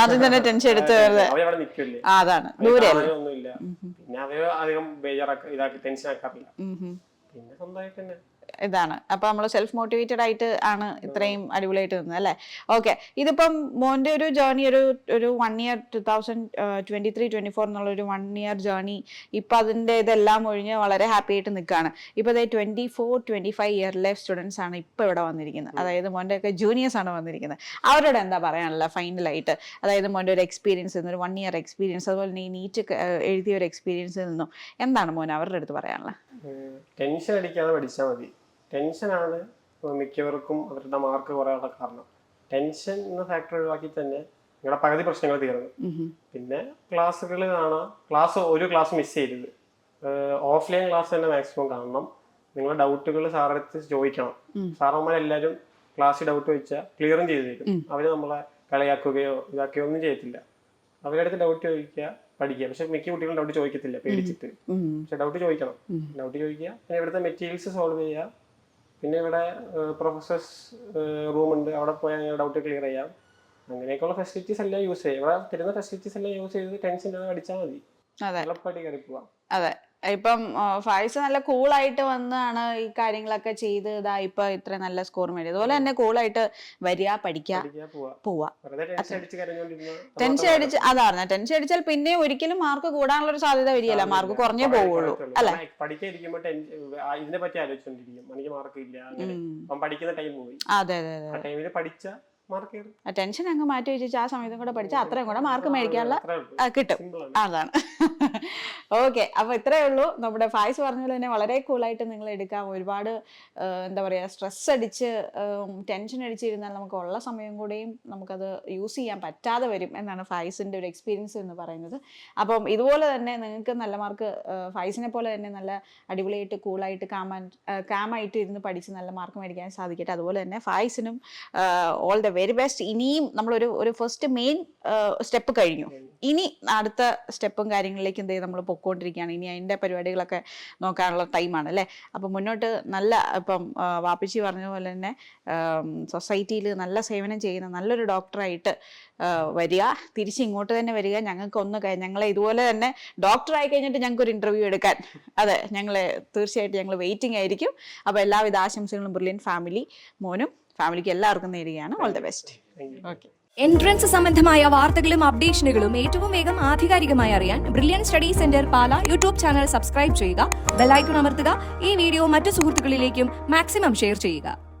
ആദ്യം തന്നെ ടെൻഷൻ എടുത്ത് അവരവിടെ നിൽക്കില്ലേ, അതാണ് ദൂരെ ഒന്നുമില്ല. പിന്നെ അവര് അധികം ഇതാക്കി ടെൻഷൻ ആക്കാറില്ല. പിന്നെ സ്വന്തമായിട്ട് തന്നെ ഇതാണ്. അപ്പൊ നമ്മൾ സെൽഫ് മോട്ടിവേറ്റഡ് ആയിട്ട് ആണ് ഇത്രയും അടിപൊളിയായിട്ട് നിന്നത് അല്ലേ? ഓക്കെ. ഇതിപ്പം മോന്റെ ഒരു ജേർണി ഒരു 1 year 2023-24 എന്നുള്ള ഒരു 1 year ജേർണി ഇപ്പൊ അതിന്റെ ഇതെല്ലാം ഒഴിഞ്ഞ് വളരെ ഹാപ്പി ആയിട്ട് നിൽക്കുകയാണ്. ഇപ്പൊ 24-25 ഇയറിലെ സ്റ്റുഡൻസ് ആണ് ഇപ്പൊ ഇവിടെ വന്നിരിക്കുന്നത്. അതായത് മോന്റെ ഒക്കെ ജൂനിയേഴ്സ് ആണ് വന്നിരിക്കുന്നത്. അവരോട് എന്താ പറയാനുള്ള ഫൈനലായിട്ട്? അതായത് മോന്റെ ഒരു എക്സ്പീരിയൻസ്, ഒരു 1 year എക്സ്പീരിയൻസ്, അതുപോലെ ഈ നീറ്റ് എഴുതിയ ഒരു എക്സ്പീരിയൻസിൽ നിന്നും എന്താണ് മോൻ അവരുടെ അടുത്ത് പറയാനുള്ളത്? ടെൻഷൻ അടിക്കാതെ പഠിച്ചാൽ മതി. ടെൻഷനാണ് മിക്കവർക്കും അവരുടെ മാർക്ക് കുറയാനുള്ള കാരണം. ടെൻഷൻ എന്ന ഫാക്ടർ ഒഴിവാക്കി തന്നെ നിങ്ങളുടെ പകുതി പ്രശ്നങ്ങൾ തീർന്നു. പിന്നെ ക്ലാസ്സുകൾ കാണാം, ഒരു ക്ലാസ് മിസ് ചെയ്യരുത്. ഓഫ്ലൈൻ ക്ലാസ് തന്നെ മാക്സിമം കാണണം. നിങ്ങളുടെ ഡൗട്ടുകൾ സാറടുത്ത് ചോദിക്കണം. സാറന്മാരെല്ലാവരും ക്ലാസ്സിൽ ഡൗട്ട് ചോദിച്ചാൽ ക്ലിയറും ചെയ്ത് തരും. അവര് നമ്മളെ കളിയാക്കുകയോ ഇതാക്കുകയോ ഒന്നും ചെയ്യത്തില്ല. അവരുടെ അടുത്ത് ഡൗട്ട് ചോദിക്കുക, പഠിക്കുക. പക്ഷെ മിക്ക കുട്ടികളും ഡൗട്ട് ചോദിക്കത്തില്ല, പേടിച്ചിട്ട്. പക്ഷെ ഡൗട്ട് ചോദിക്കണം. ഡൗട്ട് ചോദിക്കുക. പിന്നെ ഇവിടുത്തെ മെറ്റീരിയൽസ് സോൾവ് ചെയ്യുക. പിന്നെ ഇവിടെ പ്രൊഫസേഴ്സ് റൂമുണ്ട്, അവിടെ പോയാൽ നിങ്ങൾ ഡൗട്ട് ക്ലിയർ ചെയ്യാം. അങ്ങനെയൊക്കെയുള്ള ഫെസിലിറ്റീസ് എല്ലാം യൂസ് ചെയ്യുക. ഇവിടെ തരുന്ന ഫെസിലിറ്റീസ് എല്ലാം യൂസ് ചെയ്ത് ടെൻഷൻ ഇല്ലാതെ പഠിച്ചാൽ മതി. എളുപ്പമായിട്ട് കയറി പോവാം. അതെ. ഇപ്പം ഫായിസ് നല്ല കൂളായിട്ട് വന്നാണ് ഈ കാര്യങ്ങളൊക്കെ ചെയ്ത് ഇപ്പൊ ഇത്ര നല്ല സ്കോർ മേടി. അതുപോലെ തന്നെ കൂളായിട്ട് വരിക, പഠിക്കുക, പോവാ. ടെൻഷൻ അടിച്ച് അതാണ്, ടെൻഷൻ അടിച്ചാൽ പിന്നെ ഒരിക്കലും മാർക്ക് കൂടാനുള്ള ഒരു സാധ്യത വരികയില്ല, മാർക്ക് കുറഞ്ഞേ പോവുള്ളൂ അല്ലെ? പഠിക്കാതിരിക്കുമ്പോൾ ഇതിനെ പറ്റി ആലോചിച്ചോണ്ടിരിക്കും, എനിക്ക് മാർക്ക് ഇല്ല, അങ്ങനെ പഠിക്കുന്ന ടൈം പോയി. അതെ അതെ അതെ. ആ ടൈമിൽ പഠിച്ച ടെൻഷൻ അങ്ങ് മാറ്റി വെച്ചിട്ട് ആ സമയത്തും കൂടെ പഠിച്ചാൽ അത്രയും കൂടെ മാർക്ക് മേടിക്കാനുള്ള കിട്ടും. അതാണ്. ഓക്കെ, അപ്പൊ ഇത്രയേ ഉള്ളൂ. നമ്മുടെ ഫായ്സ് പറഞ്ഞ പോലെ തന്നെ വളരെ കൂളായിട്ട് നിങ്ങൾ എടുക്കാം. ഒരുപാട് എന്താ പറയുക, സ്ട്രെസ് അടിച്ച് ടെൻഷൻ അടിച്ചിരുന്നാൽ നമുക്ക് ഉള്ള സമയം കൂടെയും നമുക്കത് യൂസ് ചെയ്യാൻ പറ്റാതെ വരും എന്നാണ് ഫായ്സിന്റെ ഒരു എക്സ്പീരിയൻസ് എന്ന് പറയുന്നത്. അപ്പം ഇതുപോലെ തന്നെ നിങ്ങൾക്ക് നല്ല മാർക്ക്, ഫായ്സിനെ പോലെ തന്നെ നല്ല അടിപൊളിയായിട്ട് കൂളായിട്ട് കാമായിട്ട് ഇരുന്ന് പഠിച്ച് നല്ല മാർക്ക് മേടിക്കാൻ സാധിക്കട്ടെ. അതുപോലെ തന്നെ ഫായ്സിനും ഓൾ ദ വെരി ബെസ്റ്റ്. ഇനിയും നമ്മളൊരു ഫസ്റ്റ് മെയിൻ സ്റ്റെപ്പ് കഴിഞ്ഞു, ഇനി അടുത്ത സ്റ്റെപ്പും കാര്യങ്ങളിലേക്ക് എന്ത് ചെയ്ത് നമ്മൾ പൊക്കോണ്ടിരിക്കുകയാണ്. ഇനി അതിൻ്റെ പരിപാടികളൊക്കെ നോക്കാനുള്ള ടൈമാണ് അല്ലേ. അപ്പം മുന്നോട്ട് നല്ല, ഇപ്പം വാപ്പിച്ചി പറഞ്ഞ പോലെ തന്നെ സൊസൈറ്റിയിൽ നല്ല സേവനം ചെയ്യുന്ന നല്ലൊരു ഡോക്ടറായിട്ട് വരിക, തിരിച്ച് ഇങ്ങോട്ട് തന്നെ വരിക. ഞങ്ങളെ ഇതുപോലെ തന്നെ ഡോക്ടറായി കഴിഞ്ഞിട്ട് ഞങ്ങൾക്ക് ഒരു ഇൻ്റർവ്യൂ എടുക്കാൻ, അതെ, തീർച്ചയായിട്ടും ഞങ്ങൾ വെയിറ്റിംഗ് ആയിരിക്കും. അപ്പോൾ എല്ലാവിധ ആശംസകളും ബ്രില്യൻ ഫാമിലി മോനും ഫാമിലിക്ക് എല്ലാവർക്കും നേരുകയാണ്. All the best. Okay. Entrance സംബന്ധമായ വാർത്തകളും അപ്ഡേഷനുകളും ഏറ്റവും വേഗം ആധികാരികമായി അറിയാൻ ബ്രില്യൻ സ്റ്റഡി സെന്റർ പാല യൂട്യൂബ് ചാനൽ സബ്സ്ക്രൈബ് ചെയ്യുക, ബെൽ ഐക്കൺ അമർത്തുക, ഈ വീഡിയോ മറ്റു സുഹൃത്തുക്കളിലേക്കും മാക്സിമം ഷെയർ ചെയ്യുക.